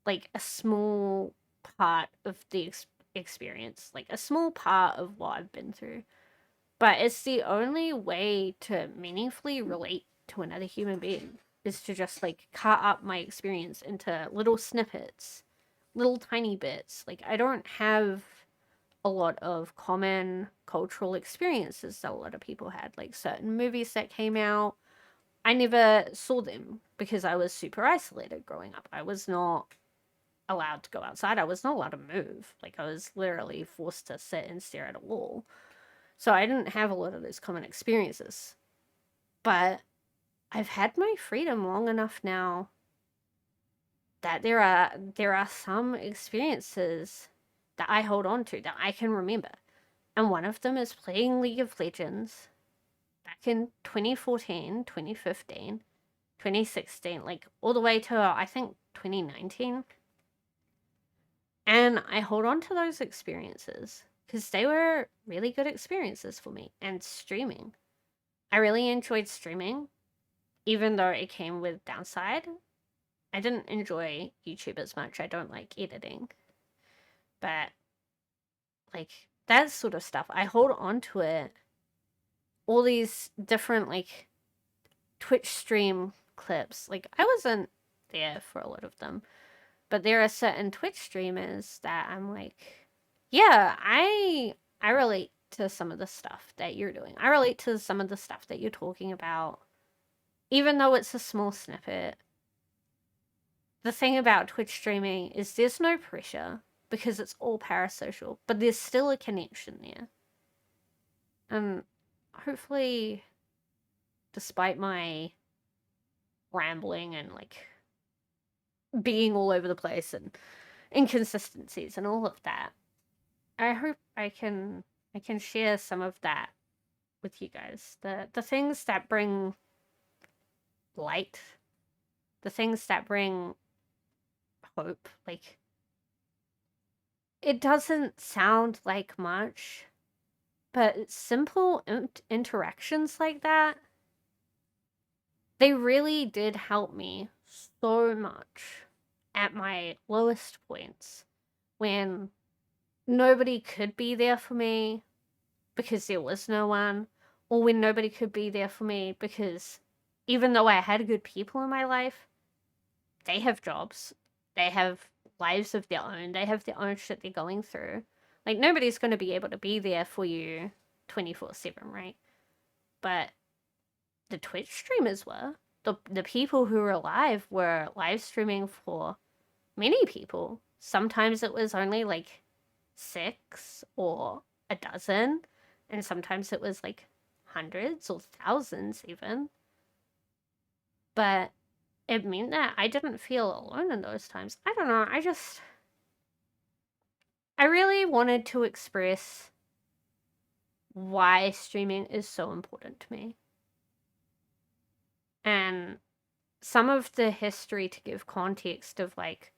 like a small part of the experience, like a small part of what I've been through. But it's the only way to meaningfully relate to another human being is to just like cut up my experience into little snippets, little tiny bits. Like I don't have a lot of common cultural experiences that a lot of people had, like certain movies that came out. I never saw them because I was super isolated growing up. I was not allowed to go outside. I was not allowed to move. Like I was literally forced to sit and stare at a wall. So I didn't have a lot of those common experiences. But I've had my freedom long enough now that there are some experiences that I hold on to that I can remember. And one of them is playing League of Legends back in 2014, 2015, 2016, like all the way to I think 2019. And I hold on to those experiences because they were really good experiences for me. And streaming. I really enjoyed streaming, even though it came with downside. I didn't enjoy YouTube as much. I don't like editing. But, like, that sort of stuff, I hold on to it. All these different, like, Twitch stream clips. Like, I wasn't there for a lot of them. But there are certain Twitch streamers that I'm like, yeah, I relate to some of the stuff that you're doing. I relate to some of the stuff that you're talking about. Even though it's a small snippet. The thing about Twitch streaming is there's no pressure because it's all parasocial, but there's still a connection there. And hopefully, despite my rambling and like being all over the place and inconsistencies and all of that, I hope I can share some of that with you guys. The things that bring light, the things that bring hope. Like, it doesn't sound like much, but simple interactions like that, they really did help me so much at my lowest points when nobody could be there for me because there was no one, or when nobody could be there for me because even though I had good people in my life, they have jobs, they have lives of their own, they have their own shit they're going through. Like, nobody's going to be able to be there for you 24/7, right? But the Twitch streamers were. The people who were alive were live streaming for many people. Sometimes it was only like 6 or a dozen, and sometimes it was like hundreds or thousands even. But it meant that I didn't feel alone in those times. I don't know, I really wanted to express why streaming is so important to me. And some of the history to give context of like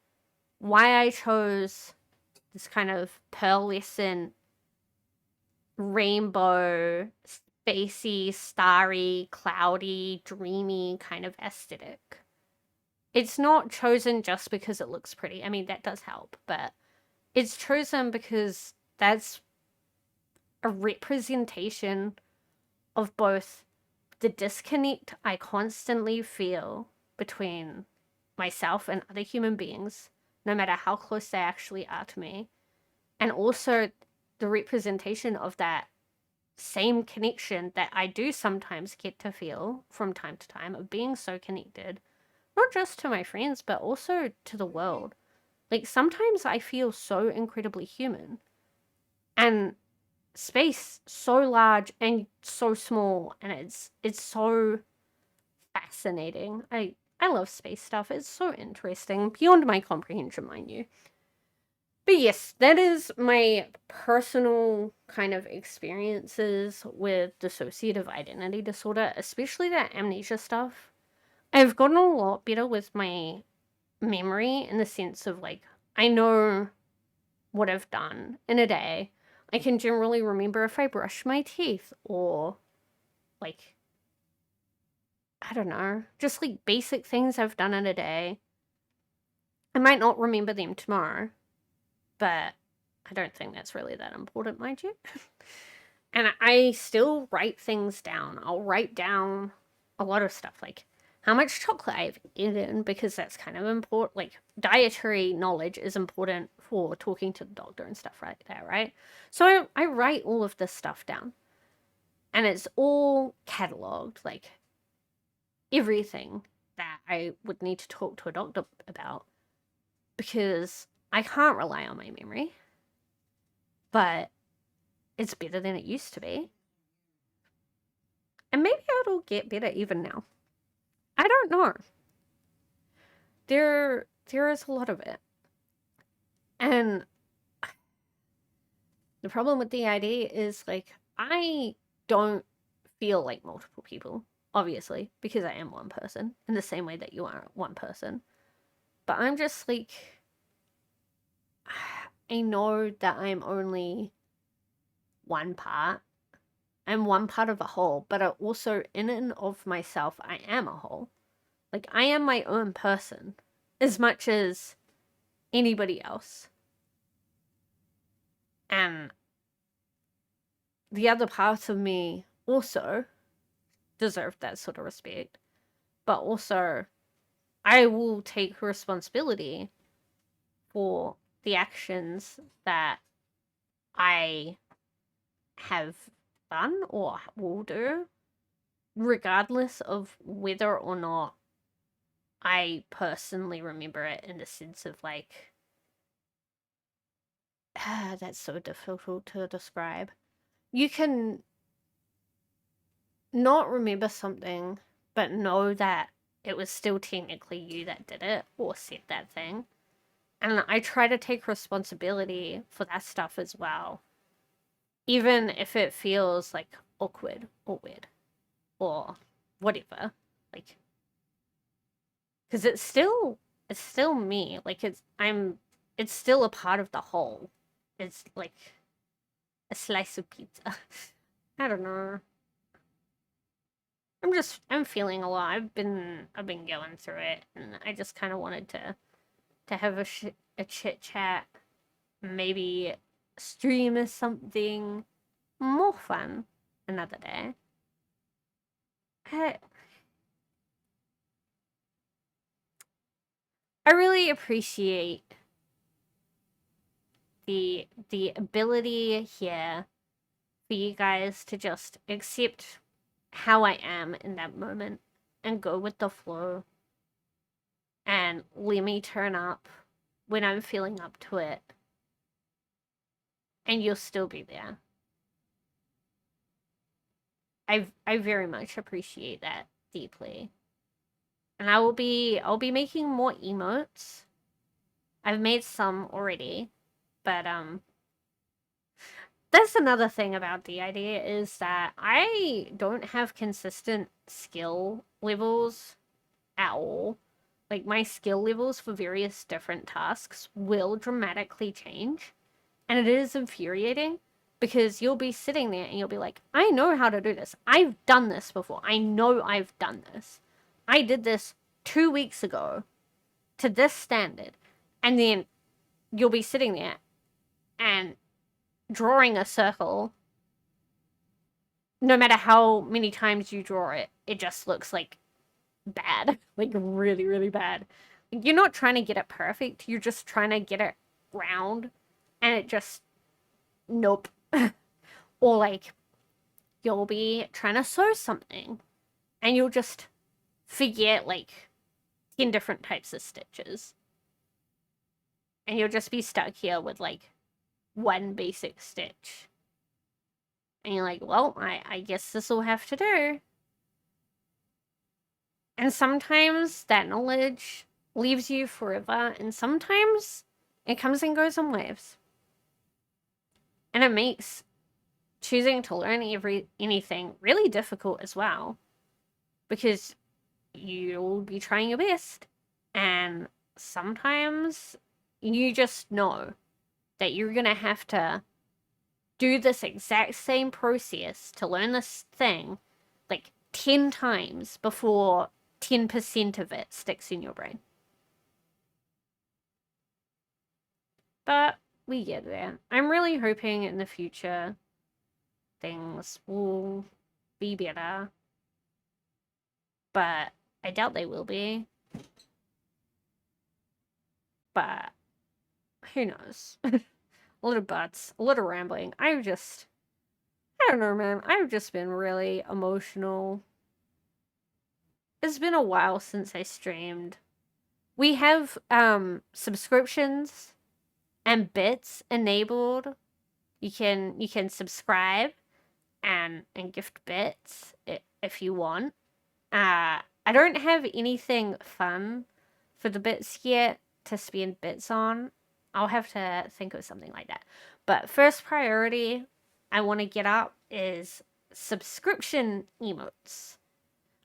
why I chose this kind of pearlescent, rainbow, spacey, starry, cloudy, dreamy kind of aesthetic. It's not chosen just because it looks pretty. I mean, that does help, but it's chosen because that's a representation of both the disconnect I constantly feel between myself and other human beings, no matter how close they actually are to me, and also the representation of that same connection that I do sometimes get to feel from time to time of being so connected, not just to my friends, but also to the world. Like, sometimes I feel so incredibly human. And space so large and so small, and it's so fascinating. I love space stuff. It's so interesting, beyond my comprehension, mind you. But yes, that is my personal kind of experiences with dissociative identity disorder, especially that amnesia stuff. I've gotten a lot better with my memory in the sense of like, I know what I've done in a day. I can generally remember if I brush my teeth or like, I don't know, just like basic things I've done in a day. I might not remember them tomorrow, but I don't think that's really that important, mind you. And I still write things down. I'll write down a lot of stuff, like how much chocolate I've eaten, because that's kind of important. Like, dietary knowledge is important for talking to the doctor and stuff right there, right? So I write all of this stuff down. And it's all catalogued, like everything that I would need to talk to a doctor about, because I can't rely on my memory, but it's better than it used to be. And maybe it'll get better even now. I don't know. There is a lot of it. And the problem with the idea is, like, I don't feel like multiple people, obviously, because I am one person, in the same way that you are one person. But I'm just like, I know that I'm only one part. I'm one part of a whole, but I also, in and of myself, I am a whole. Like, I am my own person as much as anybody else. And the other parts of me also deserve that sort of respect. But also, I will take responsibility for the actions that I have done or will do, regardless of whether or not I personally remember it, in the sense of like, that's so difficult to describe. You can not remember something, but know that it was still technically you that did it or said that thing. And I try to take responsibility for that stuff as well, even if it feels like awkward or weird or whatever. Like, because it's still me. Like, it's still a part of the whole. It's like a slice of pizza. I don't know. I'm feeling a lot. I've been going through it, and I just kind of wanted to have a chit chat, maybe stream or something more fun another day. I really appreciate the ability here for you guys to just accept how I am in that moment and go with the flow and let me turn up when I'm feeling up to it, and you'll still be there. I very much appreciate that deeply. And I'll be making more emotes. I've made some already, but that's another thing about the idea is that I don't have consistent skill levels at all. Like, my skill levels for various different tasks will dramatically change. And it is infuriating because you'll be sitting there and you'll be like, I know how to do this. I've done this before. I know I've done this. I did this 2 weeks ago to this standard. And then you'll be sitting there and drawing a circle. No matter how many times you draw it, it just looks like bad. Like, really, really bad. You're not trying to get it perfect. You're just trying to get it round. And it just, nope. Or like, you'll be trying to sew something and you'll just forget like 10 different types of stitches. And you'll just be stuck here with like one basic stitch. And you're like, well, I guess this will have to do. And sometimes that knowledge leaves you forever, and sometimes it comes and goes in waves. And it makes choosing to learn anything really difficult as well, because you'll be trying your best, and sometimes you just know that you're gonna have to do this exact same process to learn this thing like 10 times before 10% of it sticks in your brain. But we get there. I'm really hoping in the future things will be better. But I doubt they will be. But who knows? A lot of buts, a lot of rambling. I don't know, man. I've just been really emotional. It's been a while since I streamed. We have subscriptions and bits enabled. You can subscribe and gift bits if you want. I don't have anything fun for the bits yet to spend bits on. I'll have to think of something like that. But first priority I want to get up is subscription emotes.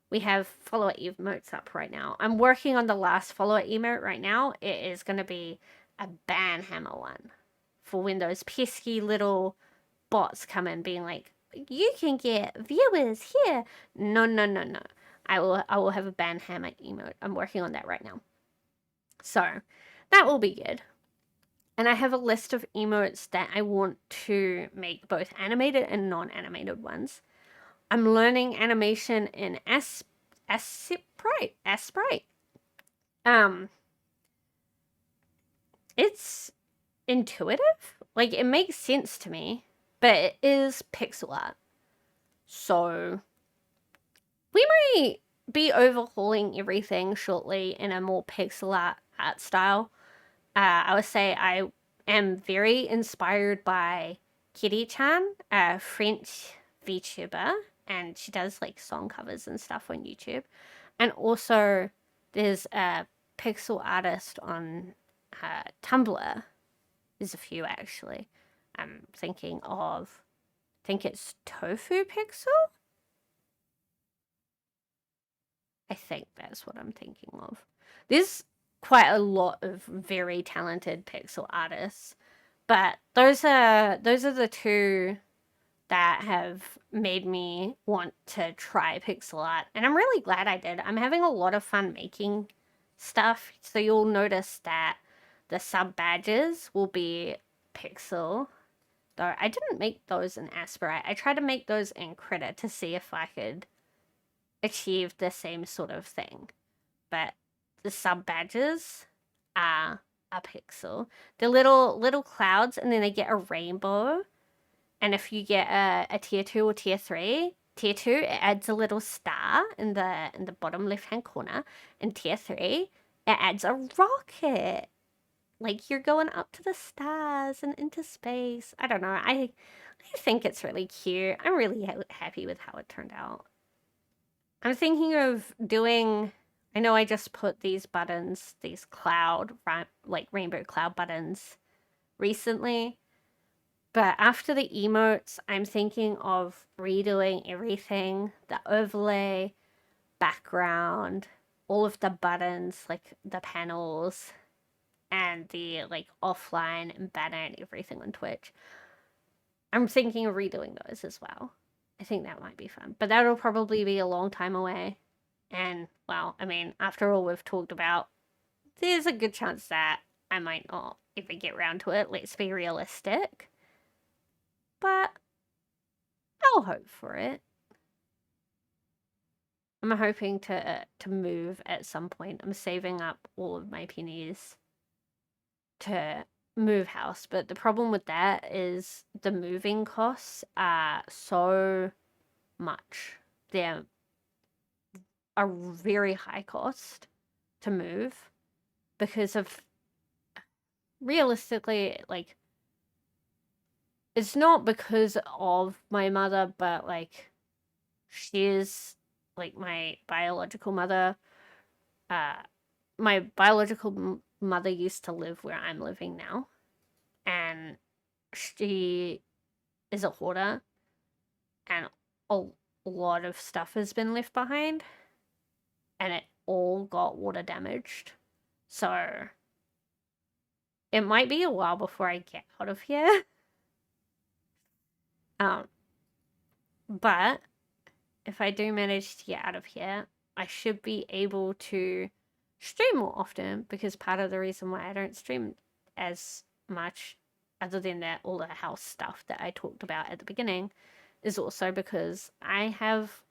We have follower emotes up right now. I'm working on the last follower emote right now. It is going to be a ban hammer one for when those pesky little bots come in being like, you can get viewers here. No. I will have a ban hammer emote. I'm working on that right now. So that will be good. And I have a list of emotes that I want to make both animated and non-animated ones. I'm learning animation in Sprite. It's intuitive. Like, it makes sense to me, but it is pixel art. So we might be overhauling everything shortly in a more pixel art style. I would say I am very inspired by Kitty-chan, a French VTuber, and she does like song covers and stuff on YouTube. And also there's a pixel artist on Tumblr. There's a few actually. I'm thinking of, I think it's Tofu Pixel? I think that's what I'm thinking of. There's quite a lot of very talented pixel artists, but those are the two that have made me want to try pixel art, and I'm really glad I did. I'm having a lot of fun making stuff, so you'll notice that the sub badges will be pixel, though I didn't make those in Aspirite. I tried to make those in Critter to see if I could achieve the same sort of thing, but the sub badges are a pixel. They're little clouds, and then they get a rainbow. And if you get a tier 2 or tier 3, Tier 2, it adds a little star in the bottom left-hand corner. In Tier 3, it adds a rocket. Like, you're going up to the stars and into space. I don't know. I think it's really cute. I'm really happy with how it turned out. I'm thinking of doing... I know I just put these buttons, these cloud, like rainbow cloud buttons recently. But after the emotes, I'm thinking of redoing everything. The overlay, background, all of the buttons, like the panels, and the like offline and banner and everything on Twitch. I'm thinking of redoing those as well. I think that might be fun. But that'll probably be a long time away. And, well, I mean, after all we've talked about, there's a good chance that I might not ever get around to it. Let's be realistic. But I'll hope for it. I'm hoping to move at some point. I'm saving up all of my pennies to move house, but the problem with that is the moving costs are so much. They're a very high cost to move because of, realistically, like, it's not because of my mother, but like, she's like my biological mother. My biological mother used to live where I'm living now, and she is a hoarder, and a lot of stuff has been left behind, and it all got water damaged. So it might be a while before I get out of here. But if I do manage to get out of here, I should be able to stream more often, because part of the reason why I don't stream as much, other than that all the house stuff that I talked about at the beginning, is also because I have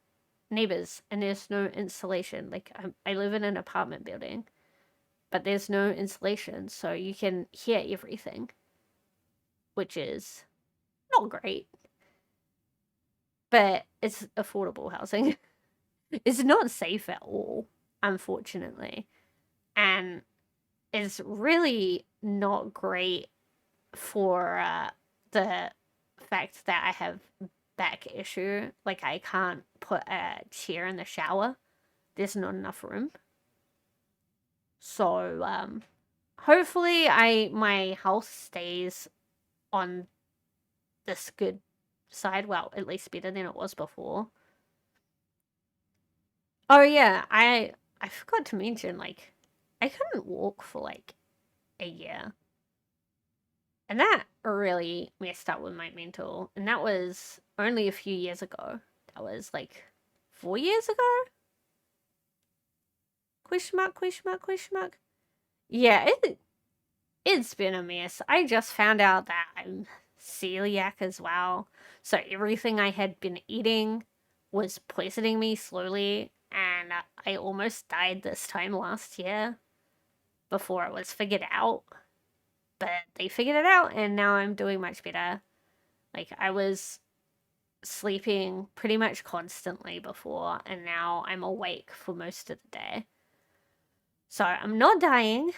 neighbors and there's no insulation. Like, I live in an apartment building, but there's no insulation, so you can hear everything, which is not great. But it's affordable housing. It's not safe at all, unfortunately. And it's really not great for the fact that I have back issue. Like, I can't put a chair in the shower. There's not enough room. So, hopefully my house stays on this good side. Well, at least better than it was before. Oh yeah, I forgot to mention, like, I couldn't walk for like a year. And that really messed up with my mental. And that was only a few years ago. That was like 4 years ago? Question mark, question mark, question mark. Yeah, it's been a mess. I just found out that I'm celiac as well. So everything I had been eating was poisoning me slowly, and I almost died this time last year before it was figured out. But they figured it out, and now I'm doing much better. Like, I was sleeping pretty much constantly before, and now I'm awake for most of the day. So I'm not dying.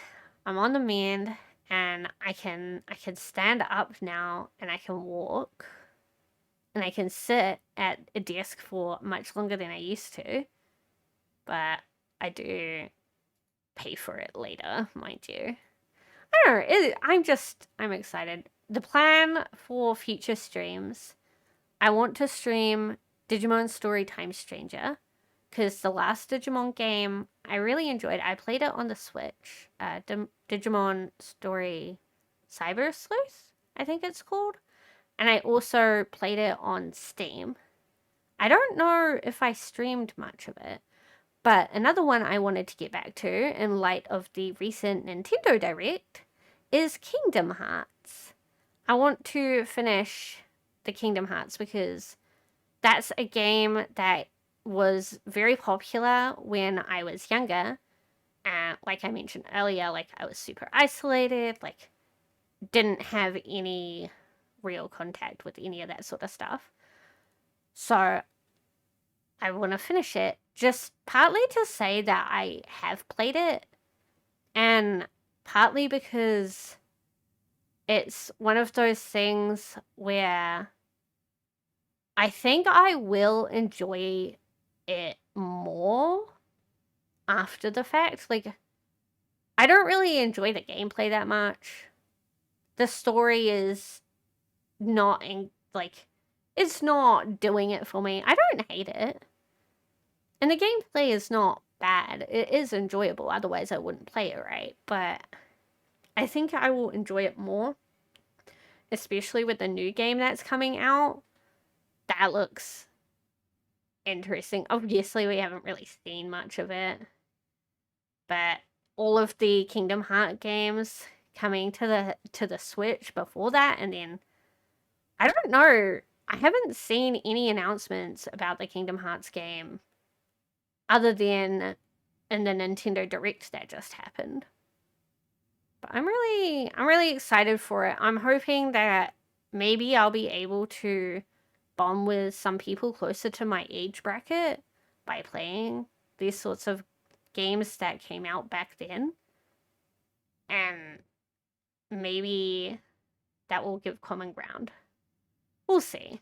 I'm on the mend, and I can stand up now, and I can walk, and I can sit at a desk for much longer than I used to. But I do pay for it later, mind you. I don't know. I'm excited. The plan for future streams, I want to stream Digimon Storytime Stranger, because the last Digimon game I really enjoyed. I played it on the Switch. Digimon Story Cyber Sleuth, I think it's called. And I also played it on Steam. I don't know if I streamed much of it. But another one I wanted to get back to, in light of the recent Nintendo Direct, is Kingdom Hearts. I want to finish the Kingdom Hearts because that's a game that was very popular when I was younger. And like I mentioned earlier, like, I was super isolated, like, didn't have any real contact with any of that sort of stuff. So I want to finish it, just partly to say that I have played it, and partly because it's one of those things where I think I will enjoy it more after the fact. Like, I don't really enjoy the gameplay that much. The story is not it's not doing it for me. I don't hate it. And the gameplay is not bad. It is enjoyable, otherwise I wouldn't play it, right? But I think I will enjoy it more, especially with the new game that's coming out. That looks interesting. Obviously, we haven't really seen much of it, but all of the Kingdom Hearts games coming to the Switch before that, and then I don't know. I haven't seen any announcements about the Kingdom Hearts game other than in the Nintendo Direct that just happened. But I'm really excited for it. I'm hoping that maybe I'll be able to bond with some people closer to my age bracket by playing these sorts of games that came out back then. And maybe that will give common ground. We'll see.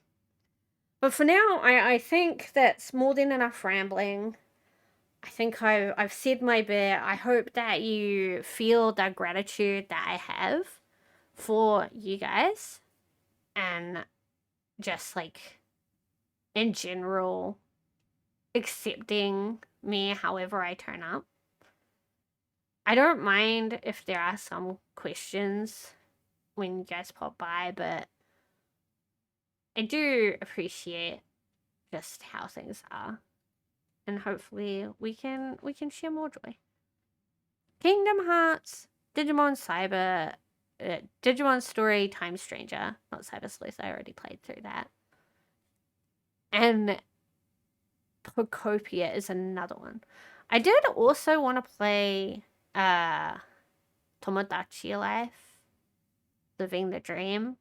But for now, I think that's more than enough rambling. I think I've said my bit. I hope that you feel the gratitude that I have for you guys, and just like in general accepting me however I turn up. I don't mind if there are some questions when you guys pop by, but I do appreciate just how things are. And hopefully we can share more joy. Kingdom Hearts, Digimon Cyber, Digimon Story, Time Stranger, not Cyber Sleuth, I already played through that. And Pocopia is another one. I did also want to play Tomodachi Life, Living the Dream.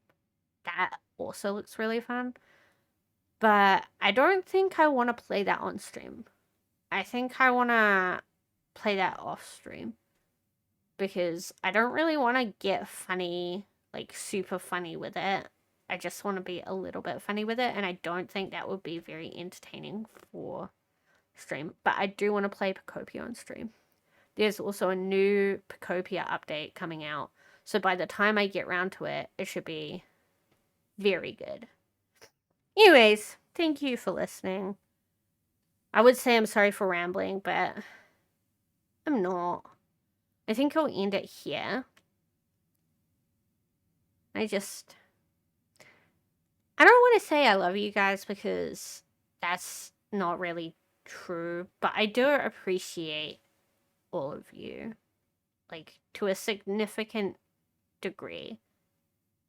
That also looks really fun. But I don't think I want to play that on stream. I think I want to play that off stream, because I don't really want to get funny, like super funny with it. I just want to be a little bit funny with it, and I don't think that would be very entertaining for stream. But I do want to play Pocopia on stream. There's also a new Pocopia update coming out, so by the time I get round to it, it should be very good. Anyways, thank you for listening. I would say I'm sorry for rambling, but I'm not. I think I'll end it here. I don't want to say I love you guys, because that's not really true, but I do appreciate all of you, like, to a significant degree.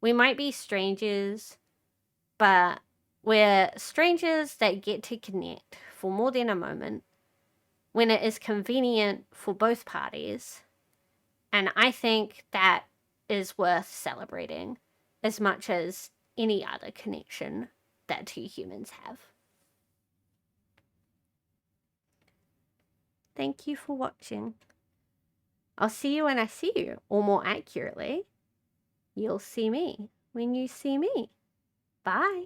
We might be strangers, but we're strangers that get to connect for more than a moment when it is convenient for both parties. And I think that is worth celebrating as much as any other connection that two humans have. Thank you for watching. I'll see you when I see you, or more accurately, you'll see me when you see me. Bye.